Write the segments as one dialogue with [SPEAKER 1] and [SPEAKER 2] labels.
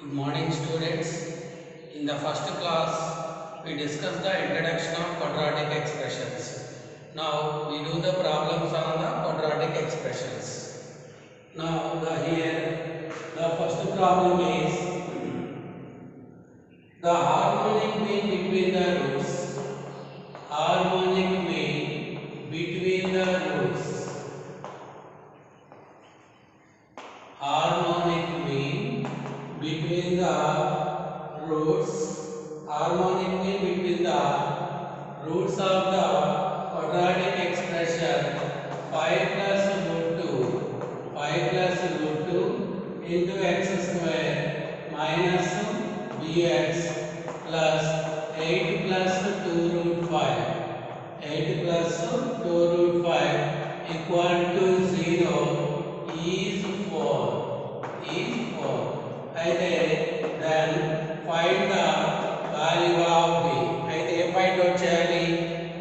[SPEAKER 1] Good morning, students. In the first class, we discussed the introduction of quadratic expressions. Now we do the problems on the quadratic expressions. Now the first problem is the harmonic mean between the roots. Harmonic mean between the roots. Harmonic mean between the roots. Harmonic mean between the roots of the quadratic expression 5 plus root 2 5 plus root 2 into x square minus bx plus 8 plus 2 root 5 8 plus 2 root 5 equal to 0 is 4 అయితే then find the value of b అయితే ఏం find out చేయాలి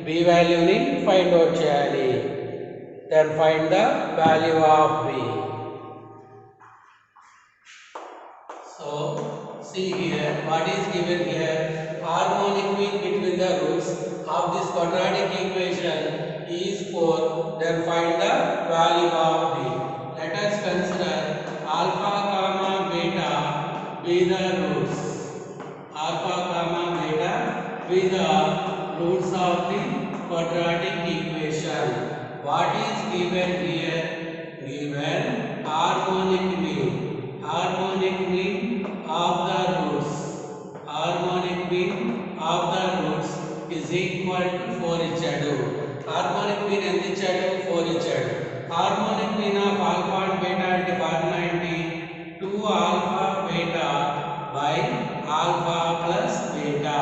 [SPEAKER 1] b వాల్యూని find out చేయాలి then find the value of b. So see here what is given here. Harmonic mean between the roots of this quadratic equation is 4. Then find the value of b. Let us consider alpha comma beta be the roots. Alpha comma beta be the roots of the quadratic equation. What is given here? Given harmonic mean. Harmonic mean of the roots. Harmonic mean of the roots is equal to 4 ఇచ్చాడు. Harmonic mean ఎంత ఇచ్చాడు 4 ఇచ్చాడు. Harmonic mean of alpha and beta అంటే formula ఏంటి 2 alpha beta by alpha plus beta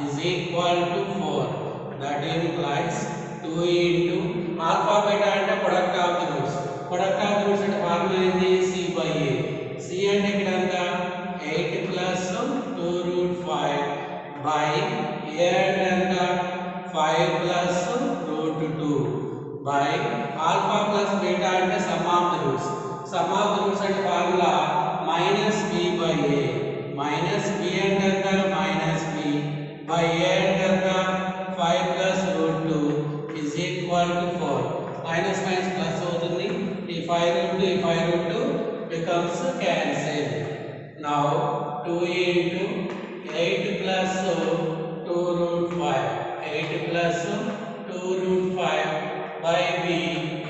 [SPEAKER 1] is equal to 4. That implies 2 into alpha beta అంటే product of the roots. Product of the roots అంటే formula ఏంటి c by a. c అంటే ఇక్కడ ఎంత 8 plus 2 root 5 by a అంటే ఎంత 5 plus root 2 by alpha plus beta అంటే sum of the roots. Sum of the roots అంటే formula minus b by a. Minus b అంటే ఎంత minus b by a అంటే ఎంత 5 plus root 2 is equal to 4. Minus minus plus అవుతుంది. ఈ 5 root 2 ఈ 5 root 2 becomes cancelled. Now 2 into 8 plus 2 root 5 8 plus 2 root 5 by b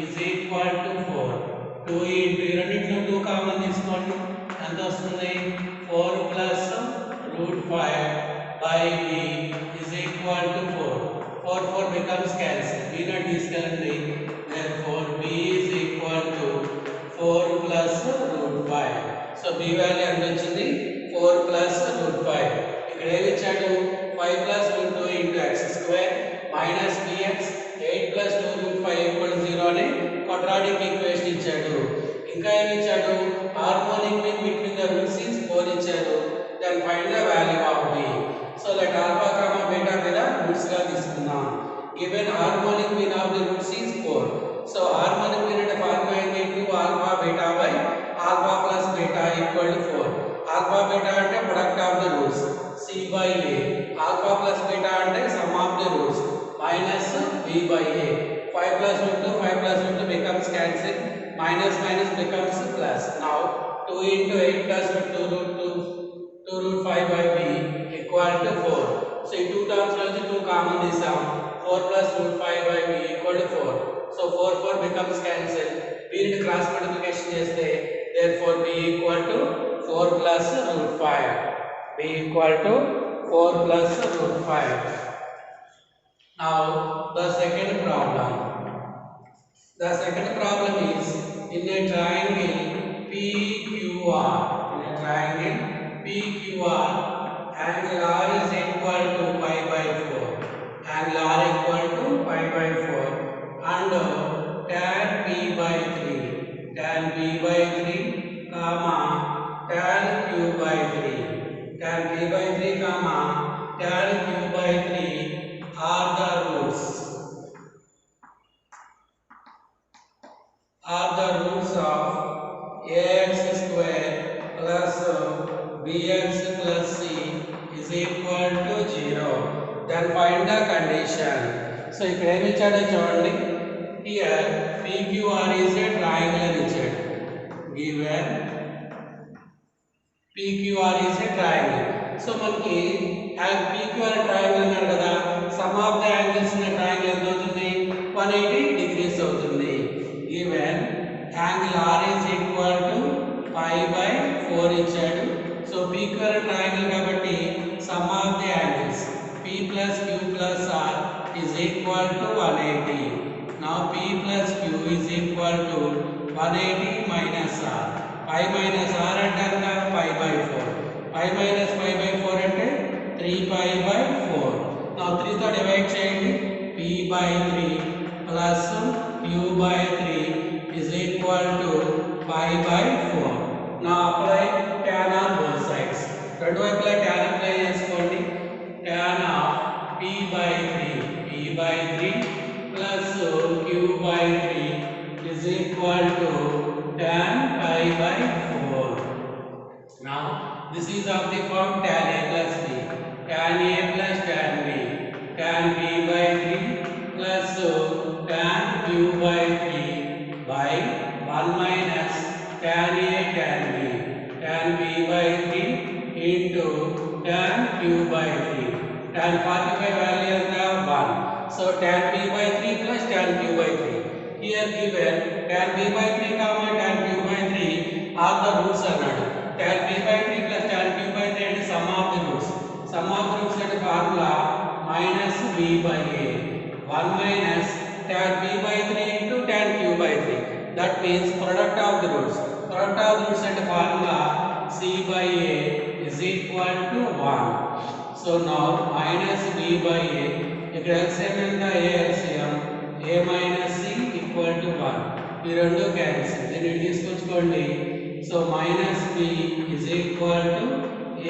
[SPEAKER 1] is equal to 4. 2 into ఈ రెండిట్లో 2 common తీసుకోండి ఎంత వస్తుంది 4 plus root 5 by b is equal to 4. 4 4 becomes cancelled. b not తీసుకెళ్ళండి. Therefore b is equal to 4 plus root 5. So b value ఎంత వచ్చింది 4 plus root 5. ఇక్కడ ఏమి ఇచ్చాడు 5 plus root 2 into x square minus bx 8 plus 2 root 5 equal to 0 అని quadratic equation ఇచ్చాడు. ఇంకా ఏమి ఇచ్చాడు harmonic mean between the roots is 4 ఇచ్చాడు. Then find the value of b. So let alpha comma beta మీద roots గా తీసుకుందాం. Given harmonic mean of the roots is 4. So harmonic mean అంటే ఫార్ములా ఏంటి 2 alpha beta by alpha plus beta equal to 4. Alpha beta అంటే product of the roots c by a. Alpha plus beta అంటే sum of the roots minus b by a. 5 plus root 2 5 plus root 2 becomes cancelled. Minus minus becomes plus. Now 2 into 8 plus 2 root 2 root 5 by b equal to 4. So ఈ 2 terms నుంచి 2 common తీసాం 4 plus root 5 by b equal to 4. So 4 4 becomes cancelled. b ని cross multiplication చేస్తే therefore b equal to 4 plus root 5. b equal to 4 plus root 5. Now the second problem. The second problem is in a triangle PQR. In a triangle PQR, angle R is equal to pi by 4. Angle R equal to pi by 4 and tan p by 3. Tan p by 3 comma tan q by 3. Tan p by 3 comma tan q by 3 are the roots. Are the roots of ax square plus bx plus c is equal to 0. Then find the condition. So ఇక్కడ ఏమి ఇచ్చాడో చూడండి. Here PQR is a triangle ఇచ్చాడు. Given PQR is a triangle. So మనకి PQR triangle అన్నాడు కదా, sum of the angles in a triangle ఎంత అవుతుంది? 180 degrees అవుతుంది. Given angle R is equal to pi by 4 ఇచ్చాడు. So PQR triangle కాబట్టి sum of the angles P plus Q plus R is equal to 180. Now P plus Q is equal to 180 minus R. Pi minus R అంటారు కదా, pi by 4. Pi minus pi by 4 అంటే 3 pi by 4. Now 3 తో divide చేయండి. P by 3 plus Q by 3 is equal to pi by 4. Now apply tan on both sides. రెండు వైపులా tan apply చేసుకోండి. Tan of P by 3 plus Q by 3 is equal to tan pi by 4. Now this is of the form tan A plus B. Tan A plus tan B. Tan B by 3 plus tan Q by 3 by 1 minus tan A tan B. Tan B by 3 into tan Q by 3. Tan 45 value is 1. So tan B by 3 plus tan Q by 3. Here given tan B by 3 comma tan Q by 3 are the roots అన్నాడు. Tan B by 3 plus tan Q by 3 అంటే sum of the roots. Sum of the roots అంటే formula minus B by A. 1 minus tan B by 3 into tan Q by 3. That means product of the roots. Product of the roots అంటే formula C by A is equal to 1. So now minus B by A. ఇక్కడ LCM ఎంత? A LCM. A minus C equal to 1. ఈ రెండు cancel. దీన్ని తీసుకొచ్చుకోండి. So minus B is equal to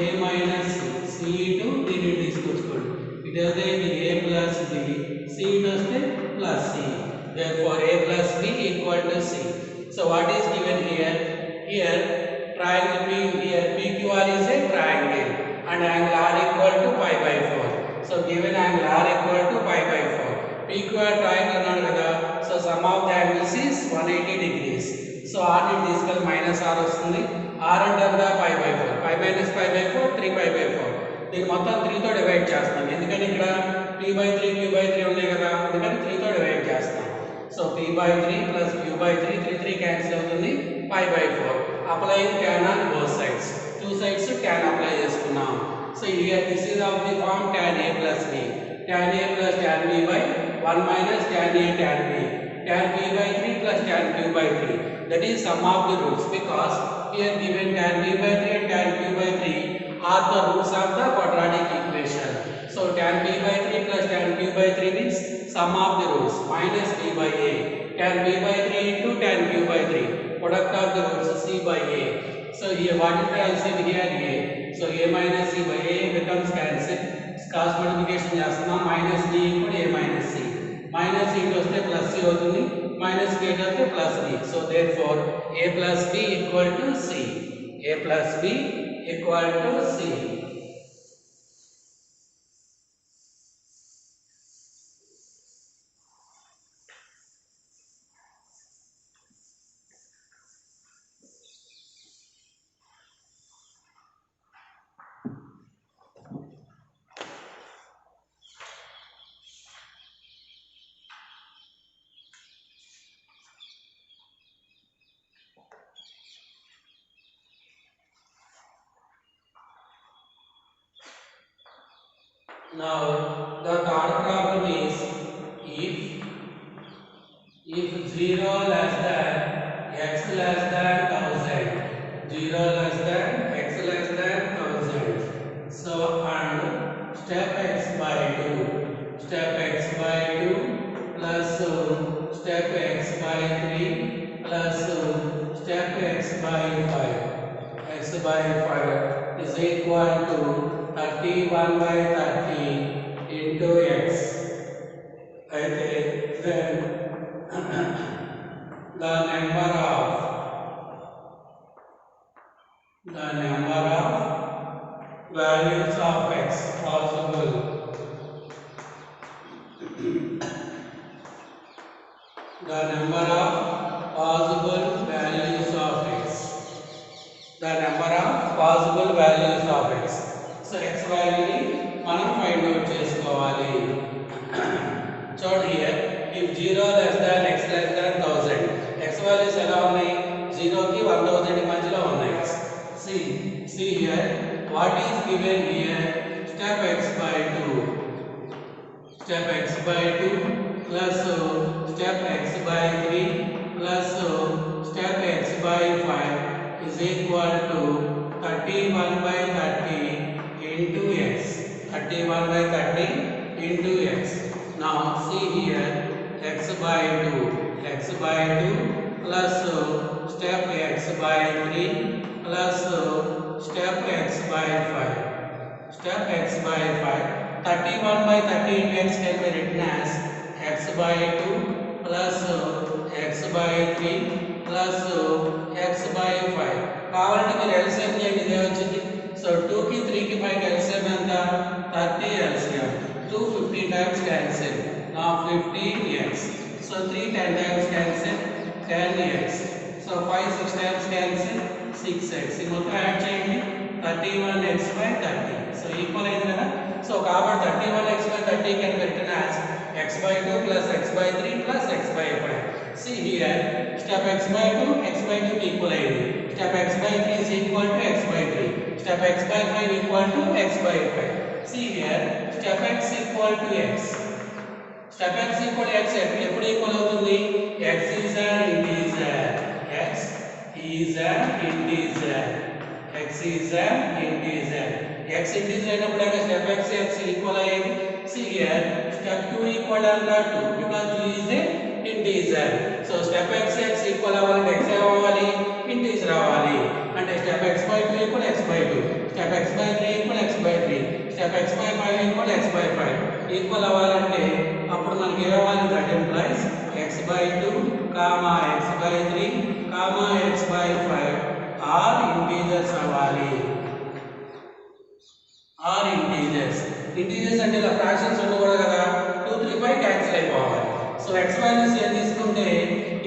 [SPEAKER 1] A minus C. C to దీన్ని తీసుకొచ్చుకోండి. ఇది అయితే ఇది A plus B. C ఇటు వస్తే plus C. Therefore A plus B equal to C. So what is given here? Here triangle P, here PQR is a triangle and angle R equal to pi by 4. So given angle R equal to pi by 4. PQR triangle అన్నాడు కదా. So sum of the angles is 180 degrees. So R ని తీసుకెళ్ళి minus R వస్తుంది. R అంటే ఎంత? pi by 4. Pi minus pi by 4 3 pi by 4. దీన్ని మొత్తం 3 తో డివైడ్ చేస్తాం. ఎందుకని ఇక్కడ P by 3 Q by 3 ఉన్నాయి కదా, అందుకని 3 తో డివైడ్ చేస్తాం. So P by 3 plus Q by 3 3 cancel అవుతుంది. pi by 4. Applying tan on both sides. Two sides tan apply చేసుకున్నాం. So here this is of the form tan A plus B. Tan A plus tan B by 1 minus tan A tan B. Tan B by 3 plus tan Q by 3. That is sum of the roots, because here given tan B by 3 and tan Q by 3 are the roots of the quadratic equation. So tan B by 3 plus tan Q by 3 means sum of the roots minus B by A. Tan B by 3 into tan Q by 3. Product of the roots C by A. So here what is the LCM here? A. So A minus C by A becomes cancel. Cross multiplication చేస్తున్నాం. minus D into A minus C. Minus C ఇటు వస్తే plus C అవుతుంది. Minus B ఇటు వస్తే plus D. So therefore A plus B equal to C. A plus B equal to C. Now the third problem is if 0 less than x less than 1000, 0 less than x less than 1000. So and step x by 2 plus step x by 3 plus step x by 5. X by 5 is equal to 31 by 30 into x. Then the number of values of x possible. The number of possible values of x. The number of possible values of x. So x value ni మనం find out చేసుకోవాలి. చూడండి here if 0 less than x less than 1000 x values ఎలా ఉన్నాయి 0 కి 1000 మధ్యలో ఉన్నాయి. See here what is given here step x by 2 step x by 2 plus step x by 3 plus step x by 5 is equal to 31 by 30 into x. 31 by 30 into x. Now see here x by 2 plus step x by 3 plus step x by 5. Step x by 5. 31 by 30 into x can be written as x by 2 plus x by 3 plus x by 5. కావాలంటే మీరు LCM చేయండి ఇదే వచ్చింది. So 2 కి 3 కి 5 కి LCM ఎంత 30 LCM. 2 50 times cancel. Now 15x. So 3 10 times cancel 10x. So 5 6 times cancel 6x. ఈ మొత్తం యాడ్ చేయండి 31x by 30. So ఈక్వల్ అయింది కదా. సో కాబట్టి 31x by 30 can be written as x by 2 plus x by 3 plus x by 5. See here step x by 2 equal అయింది. Step x by 3 is equal to x by 3. Step x by 5 equal to x by 5. See here step x equal to x. Step x equal to x ఎప్పుడు equal అవుతుంది x is an integer. X is an integer. x is an integer. x integer అయినప్పుడు step x equal అయ్యేది. See here step 2 equal to 2 because 2 is a integer. So step x equal అవ్వాలంటే x అవ్వాలి integer అవ్వాలి. అంటే step x by 2 equal x by 2. Step x by 3 equal x by 3. Step x by 5 equal x by 5. Equal అవ్వాలంటే అప్పుడు మనకి ఏమవ్వాలి that implies x by 2, x by 3, x by 5 are integers అవ్వాలి. are integers. Integers అంటే ఇలా fractions ఉండకూడదు కదా 2 3 5 cancel అయిపోవాలి. సో x వాల్యూస్ ఏం తీసుకుంటే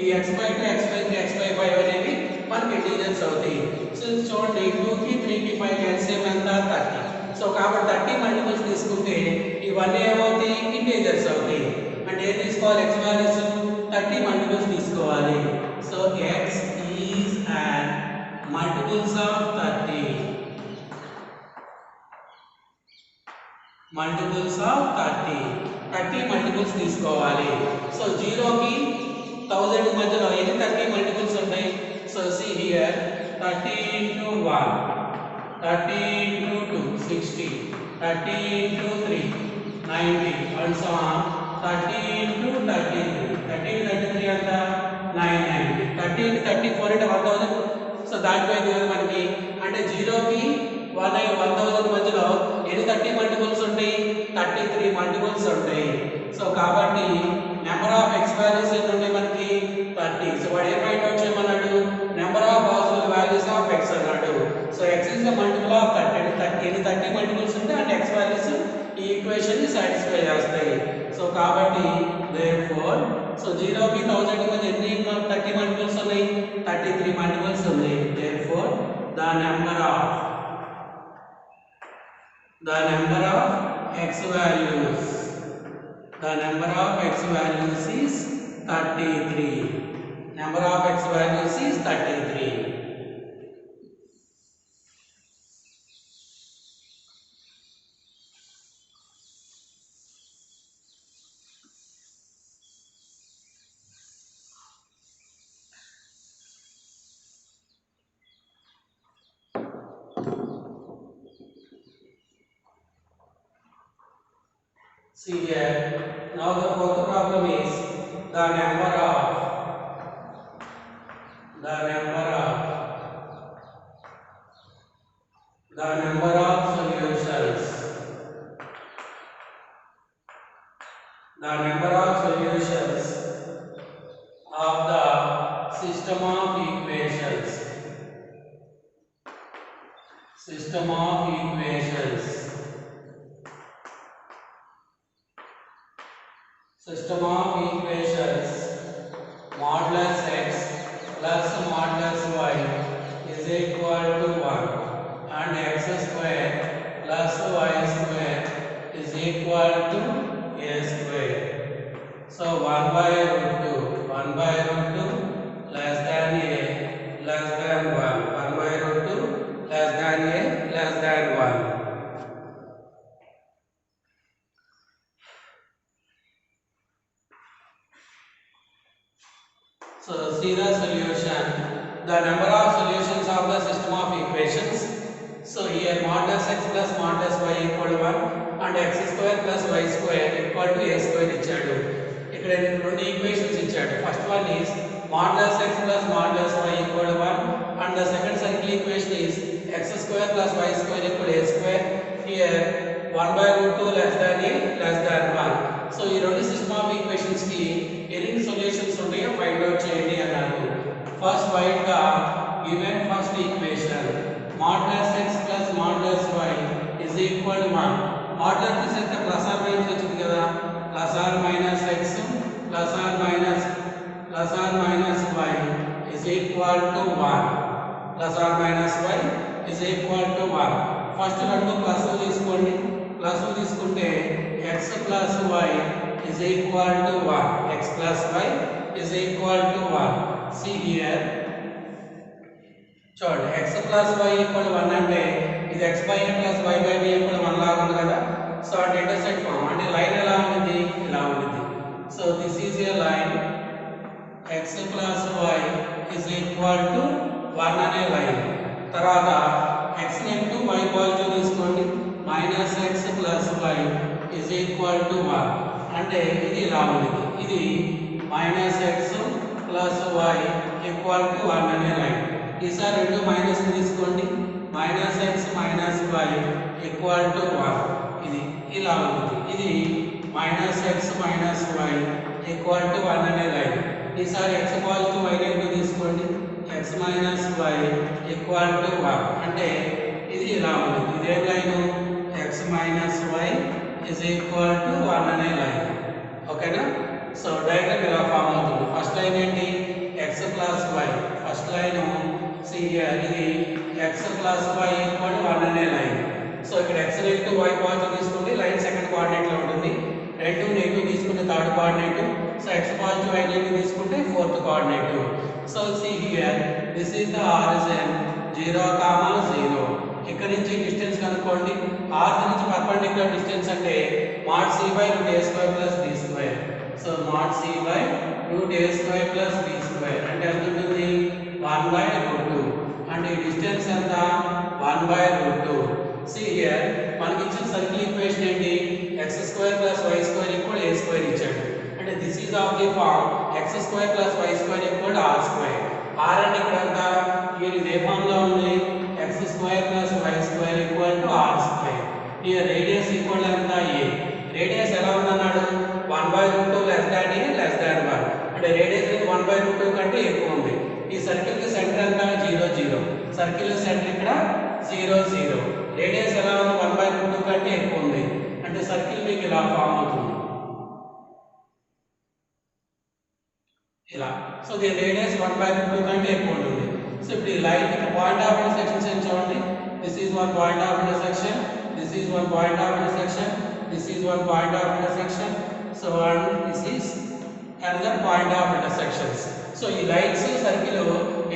[SPEAKER 1] ఈ x by 2, x by 3, x by 5 అనేవి మనకి ఇంటీజర్స్ అవుతాయి. సో చూడండి 2 కి 3 కి 5 క్యాన్సిల్ ఎంత 30. సో కాబట్టి 30 మల్టిపుల్స్ తీసుకుంటే ఇవన్నీ ఏమవుతాయి ఇంటీజర్స్ అవుతాయి. అంటే ఏం తీసుకోవాలి x వాల్యూస్ 30 మల్టిపుల్స్ తీసుకోవాలి. So x is an multiples of 30. multiples of 30 multiples తీసుకోవాలి. సో 0 కి 1000 మధ్యలో ఎన్ని 30 మల్టిపుల్స్ ఉంటాయి. So see here 30 into 1 30 into 2 60 30 into 3 90 and so on 30 into 33 30 into 33 ఎంత 990 30 into 34 అంటే 1000. సో దాటిపోయింది కదా మనకి. అంటే 0 కి 1000 మధ్యలో ఎన్ని 30 మల్టిపుల్స్ ఉంటాయి 33 మల్టిపుల్స్ ఉంటాయి. సో కాబట్టి నెంబర్ ఆఫ్ x వాల్యూస్ ఎన్ని ఉంటాయి మనకి 30. సో వాడు ఏం ఫైండ్ అవుట్ చేయమన్నాడు number of possible values of x అన్నాడు. So x is the multiple of 30. ఎన్ని 30 మల్టిపుల్స్ ఉంటే అండ్ x వాల్యూస్ ఈ ఈక్వేషన్ ని సాటిస్ఫై చేస్తాయి. సో కాబట్టి therefore సో 0 కి 1000 మధ్య ఎన్ని 30 మల్టిపుల్స్ ఉన్నాయి 33 మల్టిపుల్స్ ఉన్నాయి. therefore the number of x values is 33. Number of x values is 33. See here, now the fourth problem is the number of solutions. The number of solutions of the system of equations. System of equations. System of equations. Modulus x plus modulus y is equal to 1 and x square plus y square is equal to a square. So 1 by root 2 less than a less than 1 1 by root 2 less than a less than 1. So see the solution. The number of solutions of the system of equations. So here modulus x plus modulus y equal to 1 and x square plus y square equal to a square ఇచ్చాడు. ఇక్కడ రెండు equations ఇచ్చాడు. First one is modulus x plus modulus y equal to 1 and the second circle equation is x square plus y square equal to a square. Here 1 by root 2 less than a less than 1. So ఈ రెండు system of equations కి ఎన్ని solutions ఉంటాయో find out చేయండి అన్నారు. First right the given first equation modulus x plus modulus y is equal to 1. modulus తీసేస్తే plus or minus వచ్చింది కదా, plus or minus x plus or minus y is equal to 1. Plus or minus y is equal to 1. First రెండు plus తీసుకోండి, plus తీసుకుంటే x plus y is equal to 1. x plus y is equal to 1. See here. చూడండి x plus y equal to 1 అంటే ఇది x by a plus y by b equal to 1 లాగా ఉంది కదా. So అంటే intersect form అంటే line ఎలా ఉంటుంది, ఇలా ఉంటుంది. So this is a line x plus y is equal to 1 అనే లైన్. తర్వాత x నెగటివ్ y పాజిటివ్ తీసుకోండి, minus x plus y is equal to 1 అంటే ఇది ఇలా ఉంటుంది. ఇది minus x plus y equal to 1 అనే లైన్. ఈసారి రెండు మైనస్ తీసుకోండి, minus x minus y equal to 1 ఇది ఇలా ఉంటుంది. ఇది minus x minus y equal to 1 అనే లైన్. ఈసారి x పాజిటివ్ y నెగటివ్ తీసుకోండి, x minus y equal to 1 అంటే ఇది ఇలా ఉంటుంది. ఇదే line x minus y is equal to 1 అనే లైన్. ఓకేనా. సో డయాగ్రామ్ ఇలా ఫామ్ అవుతుంది. ఫస్ట్ లైన్ ఏంటి, x plus y. First line see here ఇది x plus y equal to 1 అనే లైన్. సో ఇక్కడ x నెగటివ్ y పాజిటివ్ తీసుకుంటే line second coordinate లో ఉంటుంది, రెండు నెగటివ్ తీసుకుంటే third coordinate. So x positive y negative తీసుకుంటే fourth coordinate. So see here this is the origin 0, 0. ఇక్కడ నుంచి డిస్టెన్స్ కనుక్కోండి. ఆర్త్ నుంచి పర్పెండిక్యులర్ డిస్టెన్స్ అంటే mod c by root a square plus b square. So mod c by root a square plus b square అంటే ఎంత ఉంటుంది, 1 by root 2 అంటే distance ఎంత, 1 by root 2. see here మనకి ఇచ్చిన సర్కిల్ ఈక్వేషన్ ఏంటి, x square plus y square equal a square ఇచ్చాడు. అంటే this is of the form x square plus y square equal to r square. r అంటే ఇక్కడ ఎంత, ఇది ఏ ఫార్మ్ లో ఉంది, x square plus y square equal to r square. here radius equal to ఎంత, a. Radius ఎలా ఉందన్నాడు, 1 by root 2 less than a less than 1 అంటే radius అనేది 1 by root 2 కంటే ఎక్కువ ఉంది. ఈ సర్కిల్ కి సెంటర్ ఎంత, 0, 0. సర్కిల్ సెంటర్ ఇక్కడ 0, 0. రేడియస్ ఎలా ఉంది, 1 by root 2 కంటే ఎక్కువ ఉంది అంటే సర్కిల్ మీకు ఇలా ఫామ్ అవుతుంది ఇలా. సో దీని రేడియస్ 1 by root 2 కంటే ఎక్కువ ఉంటుంది. సో ఇప్పుడు ఈ లైన్ కి పాయింట్ ఆఫ్ ఇంటర్సెక్షన్ ఏం చూడండి, this is one point of intersection, this is one point of intersection, this is one point of intersection. So and this is another point of intersections. So ఈ lines circle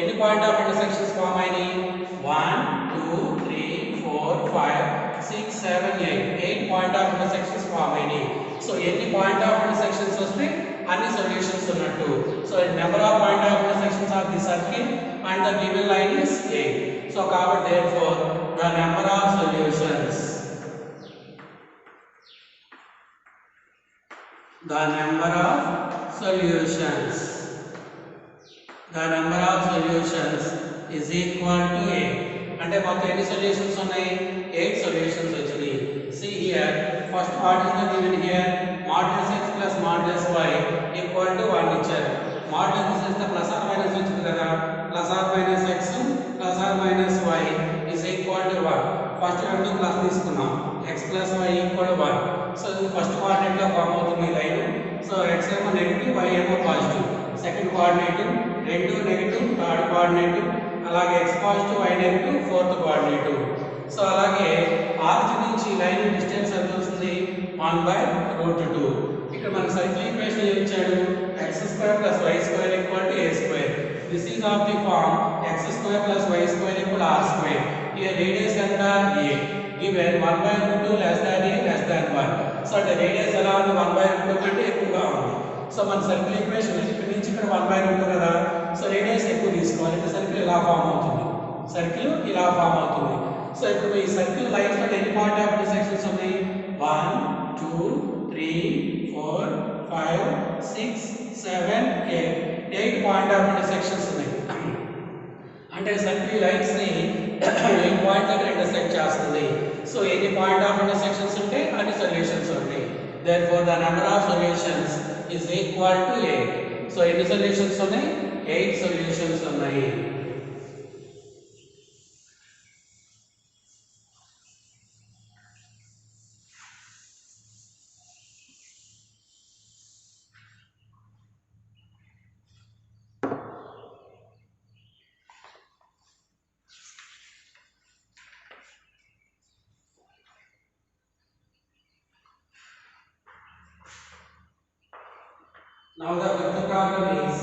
[SPEAKER 1] ఎన్ని point of intersections form అయినాయి, 1 2 3 4 5 6 7 8 point of intersections form అయినాయి. So ఎన్ని point of intersections వస్తే అన్ని solutions ఉన్నట్టు. So number of point of intersections of the circle and the given line is 8. So కాబట్టి therefore the number of solutions the number of solutions is equal to 8. అంటే మొత్తం ఎన్ని solutions ఉన్నాయి, 8 solutions వచ్చినాయి. see here first what is the given here, modulus x plus modulus y equal to 1 ఇచ్చారు. modulus తీసేస్తే plus or minus వచ్చింది కదా, plus or minus x plus or minus y is equal to 1. First రెండు plus తీసుకున్నాం x plus y equal 1. So ఇది first coordinate లో form అవుతుంది ఈ లైన్. సో x ఏమో నెగటివ్, y ఏమో positive. Second coordinate 2 negative, third coordinate అలాగే x positive, y negative, fourth coordinate. So అలాగే ఆరిజిన్ నుంచి లైన్ డిస్టెన్స్ ఎంత వస్తుంది 1/√2. ఇక్కడ మనకి సర్కిల్ ఈక్వేషన్ ఏం ఇచ్చాడు x² + y² = a². This is of the form x² + y² = r². Here radius ఎంత a given 1/√2 less than a less than 1. So అంటే రేడియస్ ఎలా ఉంది 1/√2 కంటే ఎక్కువగా ఉంది. సో మన సర్కిల్ ఈక్వేషన్ ఇక్కడ నుంచి ఇక్కడ 1/√2 కదా. సో రేడియస్ ఎక్కువ తీసుకోవాలి అంటే సర్కిల్ ఇలా ఫామ్ అవుతుంది. సర్కిల్ ఇలా ఫామ్ అవుతుంది. సో ఇప్పుడు ఈ సర్కిల్ లైన్స్ లో ఎన్ని పాయింట్ ఆఫ్ ఇంటర్సెక్షన్స్ ఉన్నాయి 1 2 3 4 5 6 7 8 పాయింట్ ఆఫ్ ఇంటర్సెక్షన్స్ ఉన్నాయి. అంటే సర్కిల్ లైన్స్ ని 8 పాయింట్ దగ్గర ఇంటర్సెక్ట్ చేస్తుంది. సో ఎన్ని పాయింట్ ఆఫ్ ఇంటర్సెక్షన్స్ ఉంటే అన్ని సొల్యూషన్స్ ఉంటాయి. Therefore the number of solutions is equal to 8. So ఎన్ని సొల్యూషన్స్ ఉన్నాయి 8 సొల్యూషన్స్ ఉన్నాయి. Now the fifth problem is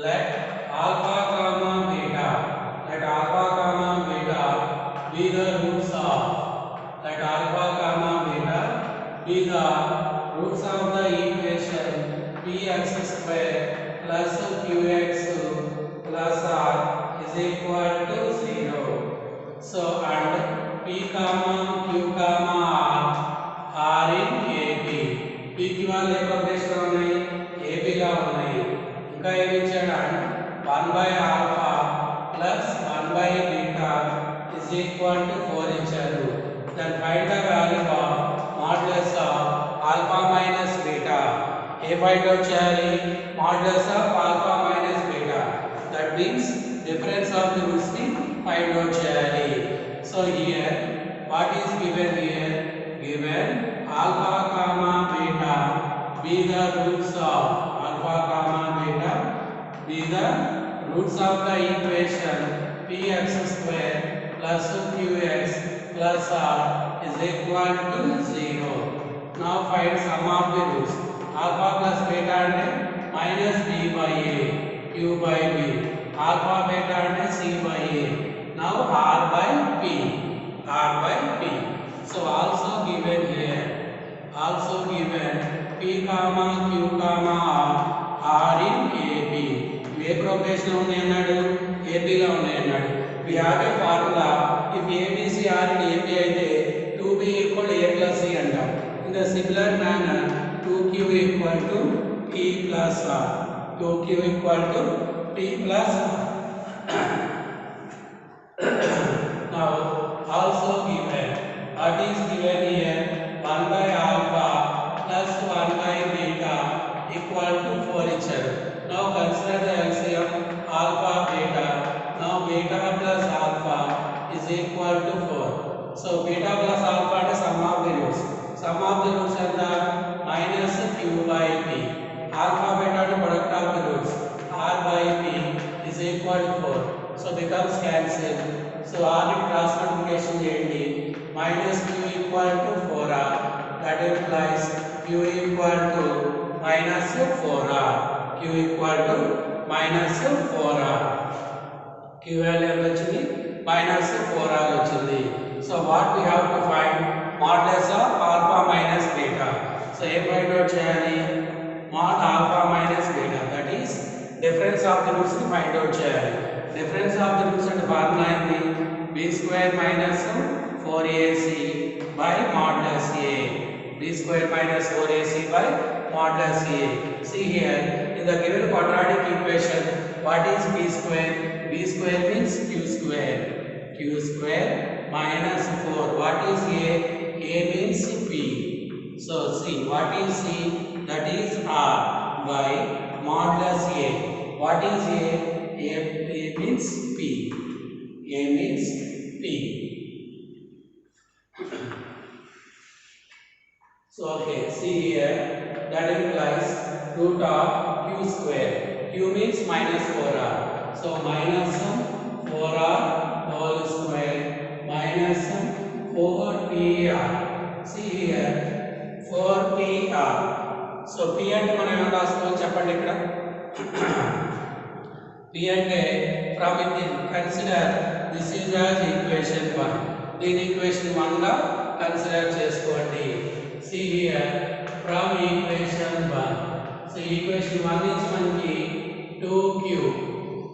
[SPEAKER 1] let alpha comma beta be the roots of the equation px² plus qx plus r is equal to 0. So and p comma q comma r are in AB. p కి వాళ్ళు ఏ ప్రొపరేషన్ ఉన్నాయి AB గా ఉన్నాయి. ఇంకా ఏమి ఇచ్చాడు 1/α plus 1/β is equal to 4 ఇచ్చారు. Then find the value of modulus of alpha minus beta. A find out చేయాలి modulus of alpha minus beta. That means difference of the roots ని find out చేయాలి. So here what is given here? Given alpha comma beta be the roots of the equation px² plus qx plus r is equal to 0. Now find sum of the roots. Alpha plus beta ante minus b by a, q by b. Alpha beta ante c by a. Now r by p. So also given here, p comma q comma r are in AB. ఏ ప్రొపరేషన్ ఉన్నాయి అన్నాడు AB లో ఉన్నాయి అన్నాడు. We have a formula. If ABC are in AB అయితే 2b equal to a plus c అంటాం. In the similar manner 2q equal to p plus r. 2q equal to p plus r. Now also given, what is given here 1/α plus 1/β equal to 4 ఇచ్చారు. Now consider the LCM alpha beta. Now beta plus alpha is equal to 4. So beta plus alpha is sum of the roots. Sum of the roots are the minus q by p. Alpha beta is product of the roots. R by p is equal to 4. So becomes cancelled. So r in cross multiplication cheyandi. Minus q equal to 4r. That implies q equal to minus 4r. q equal to minus 4r. q value ఎంత వచ్చింది minus 4r వచ్చింది. So what we have to find modulus of alpha minus beta. So A find out చేయాలి mod alpha minus beta, that is difference of the roots ని find out చేయాలి. difference of the roots అంటే formula ఏంటి b² minus 4ac by modulus a. b² minus 4ac by modulus a. See here in the given quadratic equation what is b²? b² means q² minus 4. What is a? A means p. So see what is c? That is r by modulus a. What is a? A means p. A means p. okay, see here, that implies root of q square. Q means minus 4r. So minus 4r whole square minus 4pr. See here, 4pr. So p అంటే మనం ఏమన్నా రాసుకోవాలి చెప్పండి ఇక్కడ. p అంటే from within consider this is as equation 1. దీని equation 1 గా consider చేసుకోండి. See here, from equation 1. So equation 1 is మనకి 2q.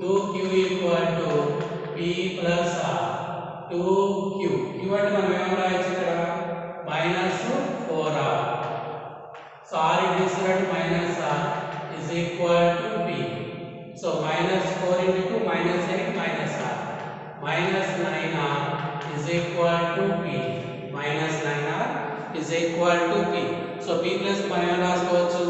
[SPEAKER 1] 2q equal to p plus r. 2q. q అంటే మనం ఏమని రాయొచ్చు ఇక్కడ minus 4r. So r is minus r is equal to p. So minus 4 into 2 minus 8 minus r. Minus 9r is equal to p. Minus 9r is equal to p. So p plus మనం రాసుకోవచ్చు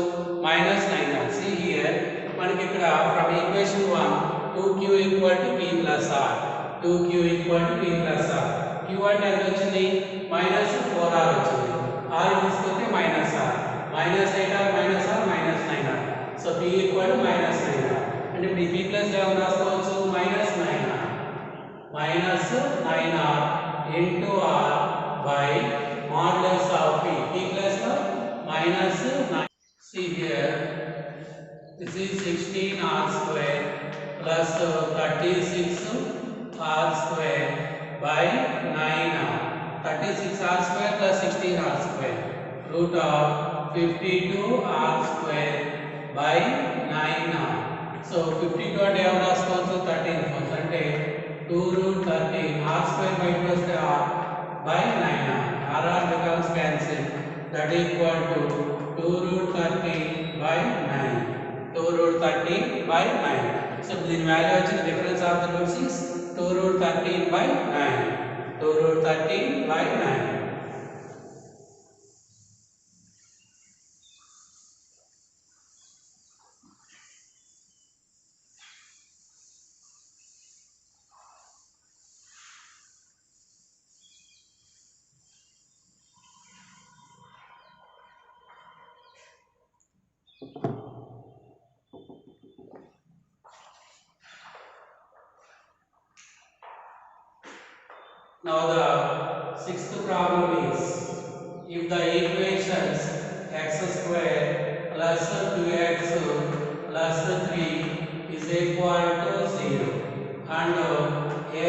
[SPEAKER 1] minus 9r. See here, మనకి ఇక్కడ from equation 1 2q equal to p plus r. 2q equal to p plus r. q అంటే ఎంత వచ్చింది minus 4r వచ్చింది. r తీసుకుంటే minus r. Minus 8r minus r minus 9r. So p equal to minus 9r. అంటే ఇప్పుడు p plus ఏమని రాసుకోవచ్చు minus 9r. Minus 9r into r by modulus of p. p plus minus 9. See here, this is 16r square plus 36r square by 9r. 36r square plus 16r square. Root of 52r square by 9r. So 52 అంటే ఏమని రాసుకోవచ్చు 13 అంటే 2 root 13 r square by 2 వస్తే r by 9r. r becomes cancelled. That equal to 2 root 13 by 9. 2 root 13 by 9. So the value of the difference of the roots is 2 root 13 by 9. 2 root 13 by 9. Now the sixth problem is, if the equations x square plus 2x plus 3 is equal to 0 and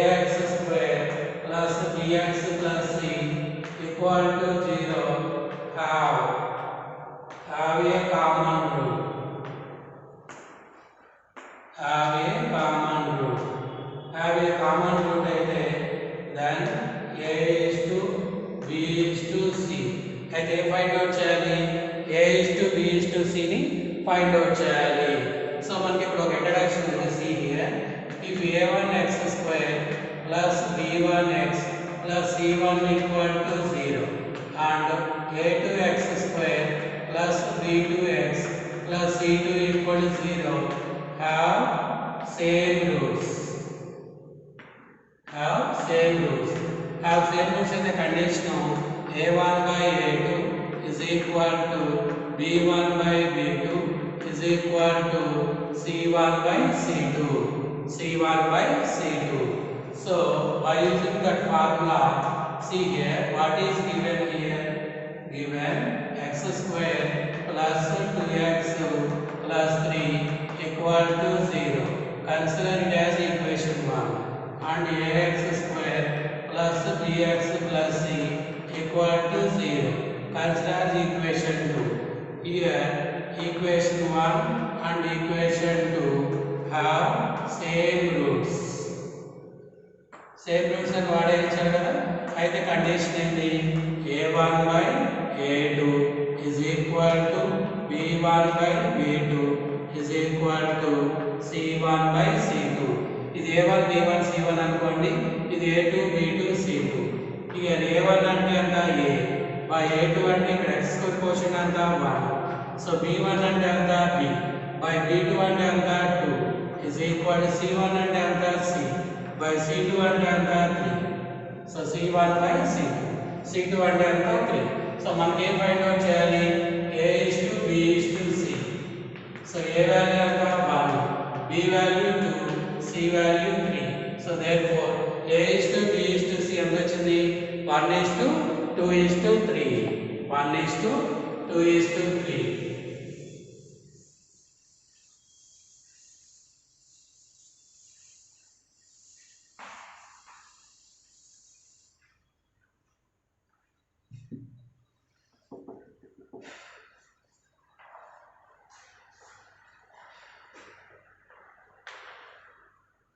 [SPEAKER 1] ax square plus bx plus c equal to 0 have a common root. Have a common root. Have a common root అయితే then a is to b is to c. అయితే find out చేయాలి a is to b is to c ని find out చేయాలి. So మనకి ఇప్పుడు ఒక introduction ఉంది. see here, if a1x square plus b1x plus c1 equal to 0 and a2x square plus b2x plus c2 equal to 0 have same roots. Have same roots. Have same roots in the condition a1 by a2 is equal to b1 by b2 is equal to c1 by c2. c1 by c2. So by using that formula, see here what is given here. Given x square plus 2x plus 3 equal to 0. Consider it as equation 1. And ax square plus bx plus c equal to 0. Consider as equation 2. Here equation 1 and equation 2 have same roots. Same roots and what I said, అయితే condition ఏంటి a1 by a2 is equal to b1 by b2 is equal to c1 by c2. ఇది a1 b1 c1 అనుకోండి, ఇది a2 b2 c2. ఇక a1 అంటే ఎంత a by a2 అంటే ఇక్కడ x స్క్వేర్ కోషెంట్ అంతా 1. సో b1 అంటే ఎంత b by b2 అంటే ఎంత 2 is equal to c1 అంటే ఎంత c by c2 అంటే ఎంత 3. So c1 by c2. c2 అంటే ఎంత 3. సో మనకి ఏం ఫైండ్ అవుట్ చేయాలి A is to B is to C ఎంత వచ్చింది 1 is to 2 is to 3 1 is to 2 is to 3.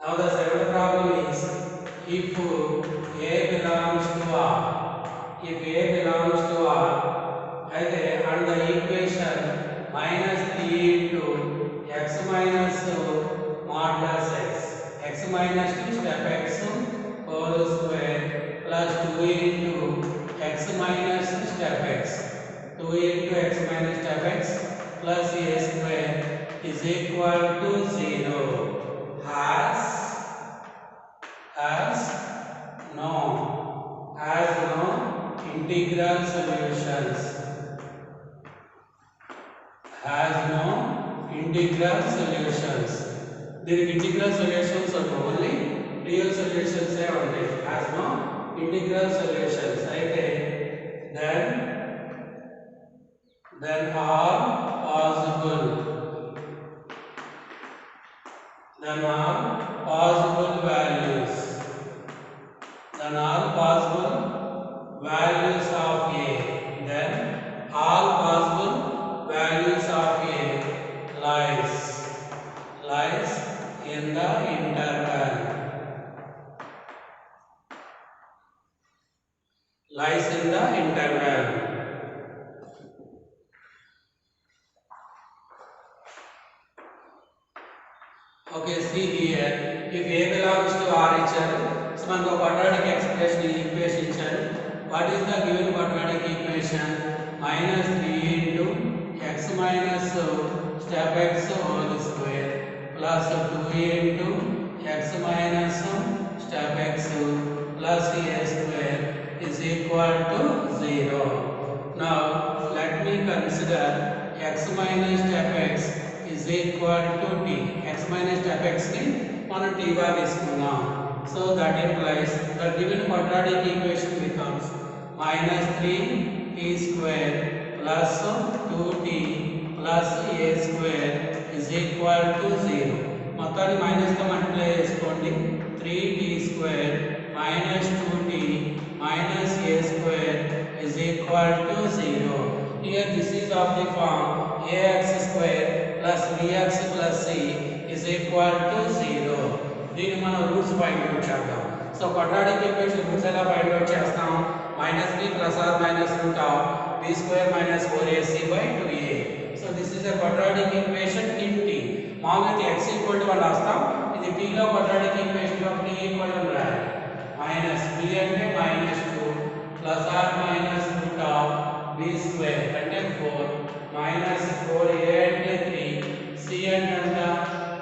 [SPEAKER 1] Now the second problem is if A belongs to R, if A belongs to R, and the equation minus 3 into x minus modulus x minus 2 step x whole square plus 2 into x minus step x 2 into x minus step x plus a square is equal to 0 has no integral solutions, has no integral solutions. దీనికి integral solutions are only real solutions ఏ ఉంటాయి, has no integral solutions. అయితే then all possible values of A, then all possible values of A lies in the interval, Okay, see here, if A belongs to R ఇచ్చారు, so మనకు quadratic expression equation ఇచ్చారు. What is the given quadratic equation? minus 3 into x minus step x whole square plus 2 into x minus step x plus a square is equal to 0. Now let me consider x minus step x is equal to t. X minus step x ni మనం t గా తీసుకున్నాం. So that implies the given quadratic equation becomes minus 3t square plus 2t plus a square is equal to 0. మొత్తాన్ని minus తో multiply చేసుకోండి. 3t square minus 2t minus a square is equal to 0. Here this is of the form ax square plus bx plus c is equal to 0. దీన్ని మనం roots find out చేద్దాం. So quadratic equation roots ఎలా find out చేస్తాం? -3 plus or minus root of b square minus 4ac by 2a. So this is a quadratic equation in t. మామూలుగా x equal to 1 రాస్తాం. ఇది t లో quadratic equation లో t equal to రాయాలి. minus b అంటే -2 plus or minus root of b square అంటే 4 minus 4a అంటే 3 c అంటే ఎంత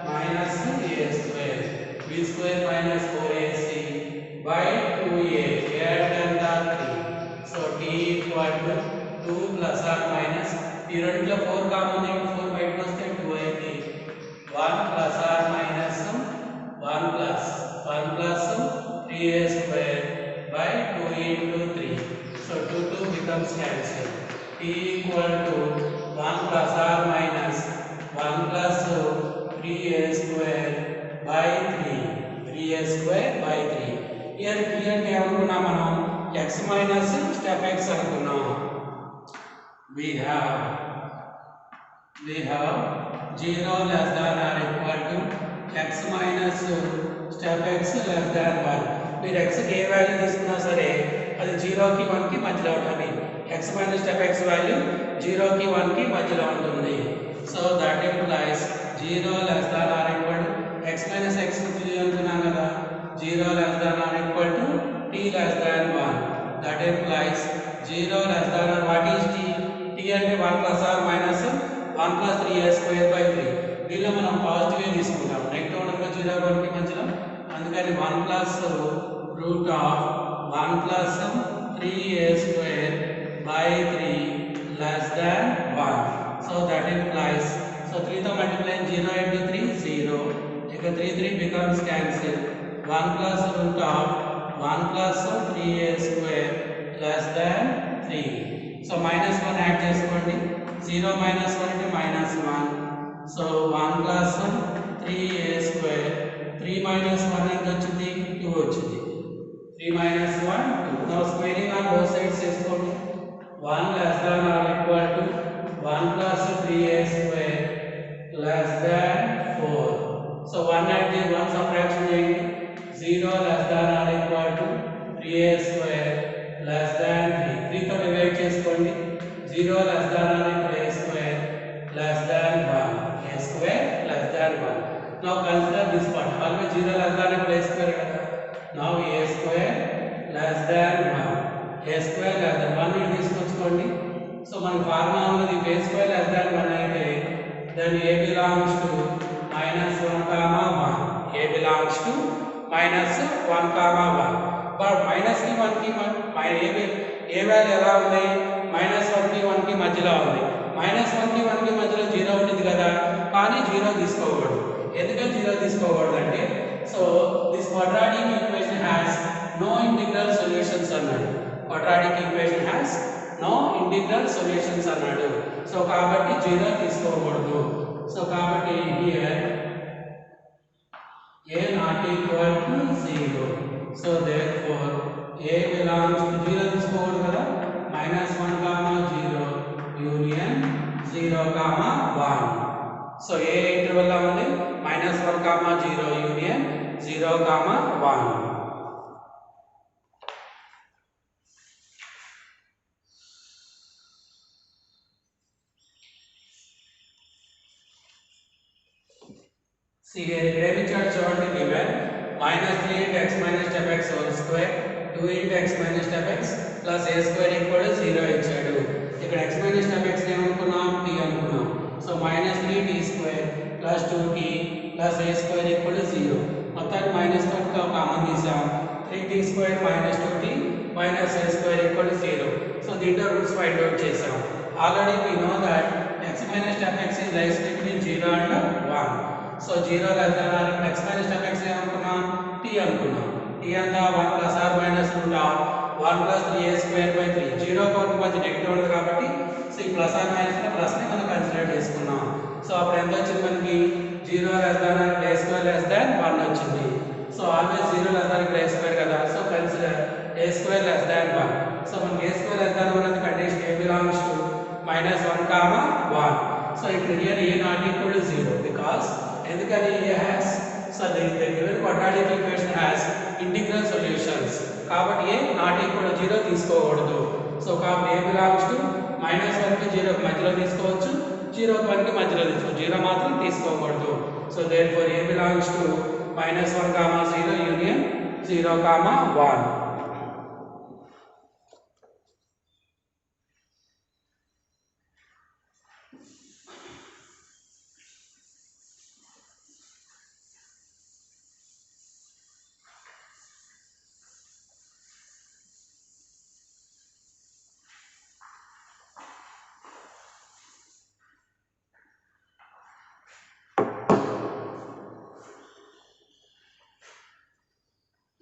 [SPEAKER 1] minus a square b square minus 4ac by 2a a అంటే ఎంత 3. so t equal to 2 plus or minus ఈ రెండిట్లో 4 కామన్ అయితే 4 బయటకు వస్తే 2 అయితే 1 plus or minus 1 plus 3a square by 2 into 3. so 2 becomes cancelled. t equal to 1 plus or minus 1 plus 3a square by 3a square by 3. here t అంటే ఏమనుకున్నాం మనం x minus step x అనుకున్నాం. we have 0 less than or equal to x minus step x less than 1. మీరు x కి ఏ value తీసుకున్నా సరే అది 0 కి 1 కి మధ్యలో ఉంటుంది. x minus step x value 0 కి 1 కి మధ్యలో ఉంటుంది. so that implies 0 less than or equal to x minus x కి అనుకున్నాం కదా 0 less than or equal to t less than 1. that implies 0 less than or what is t? t అంటే 1 plus or minus 1 plus 3a square by 3. దీనిలో మనం positive తీసుకుంటాం. Negative ఉండగా 0 1 కి మధ్యలో అందుకని 1 plus root of 1 plus 3a square by 3 less than 1. so that implies 3 తో multiply 0 into 3 0. ఇక 3 becomes cancelled. 1 plus root of 1 plus 3a square less than 3. So minus 1 add చేసుకోండి. 0 minus 1 అంటే minus 1. So 1 plus 3a square. 3 minus 1 ఎంత వచ్చింది? 2 వచ్చింది. 3 minus 1 2. Now squaring on both sides చేసుకోండి. 1 less than or equal to 1 plus 3a square less than 4. So 1 add 1 subtraction చేయండి. 0 less than or equal to 3a square less than 3. 3 తో divide చేసుకోండి. 0 less than or equal to a square less than 1. a square less than 1. Now consider this part. Always 0 less than or equal to a square kada. Now a square less than 1. a square less than 1 ని తీసుకొచ్చుకోండి. So మన formula ఉన్నది a square less than 1 అయితే then a belongs to minus 1 comma 1. a belongs to minus 1 comma 1. but minus కి 1 కి a value ఎలా ఉంది? minus 1 కి 1 కి మధ్యలో ఉంది. minus 1 కి 1 కి మధ్యలో 0 ఉంటుంది కదా, కానీ 0 తీసుకోకూడదు. ఎందుకని 0 తీసుకోకూడదు అంటే so this quadratic equation has no integral solutions అన్నాడు. quadratic equation has no integral solutions అన్నాడు. సో కాబట్టి 0 తీసుకోకూడదు. సో కాబట్టి here a not equal to 0. So therefore a belongs to 0 తీసుకోకూడదు కదా, minus 1 comma 0 union 0 comma 1. So a interval లో ఉంది minus 1 comma 0 union 0 comma 1. See here, gravy chart చూడండి given minus 3 into x minus step x whole square 2 into x minus step x plus a square equal to 0 ఇచ్చాడు. ఇక్కడ x minus step x ఏమనుకున్నాం? t అనుకున్నాం. So minus 3t square plus 2t plus a square equal to 0. మొత్తాన్ని minus తోటి common తీసాం. 3t square minus 2t minus a square equal to 0. So దీంట్లో roots find out చేసాం. Already we know that x minus step x is lies between 0 and 1. So 0 less than or x minus step x ఏమనుకున్నాం? t అనుకున్నాం. t అంతా 1 plus or minus root of 1 plus 3a square by 3. 0 కి 1 మధ్య negative ఉంది కాబట్టి so ఈ plus or minus ని plus ని మనం కన్సిడర్ చేసుకున్నాం. సో అప్పుడు ఎంత వచ్చింది మనకి? 0 less than or a square less than 1 వచ్చింది. So always 0 less than or a square కదా, so consider a square less than 1. So మనకి a square less than 1 అనే condition a belongs to minus 1 comma 1. So ఇక్కడ here a not equal to 0 because ఎందుకని a has so the given quadratic equation has integral solutions కాబట్టి a not equal to 0 తీసుకోకూడదు. So కాబట్టి a belongs to minus 1 కి 0 కి మధ్యలో తీసుకోవచ్చు, 0 కి 1 కి మధ్యలో తీసుకోవచ్చు, 0 మాత్రం తీసుకోకూడదు. So therefore a belongs to minus 1 comma 0 union 0 comma 1.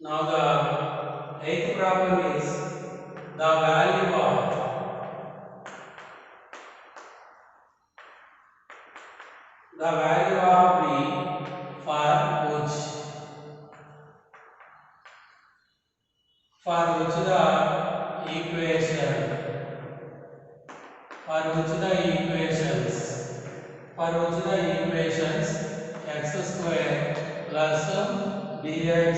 [SPEAKER 1] Now the eighth problem is the value of b for which the equations x square plus bx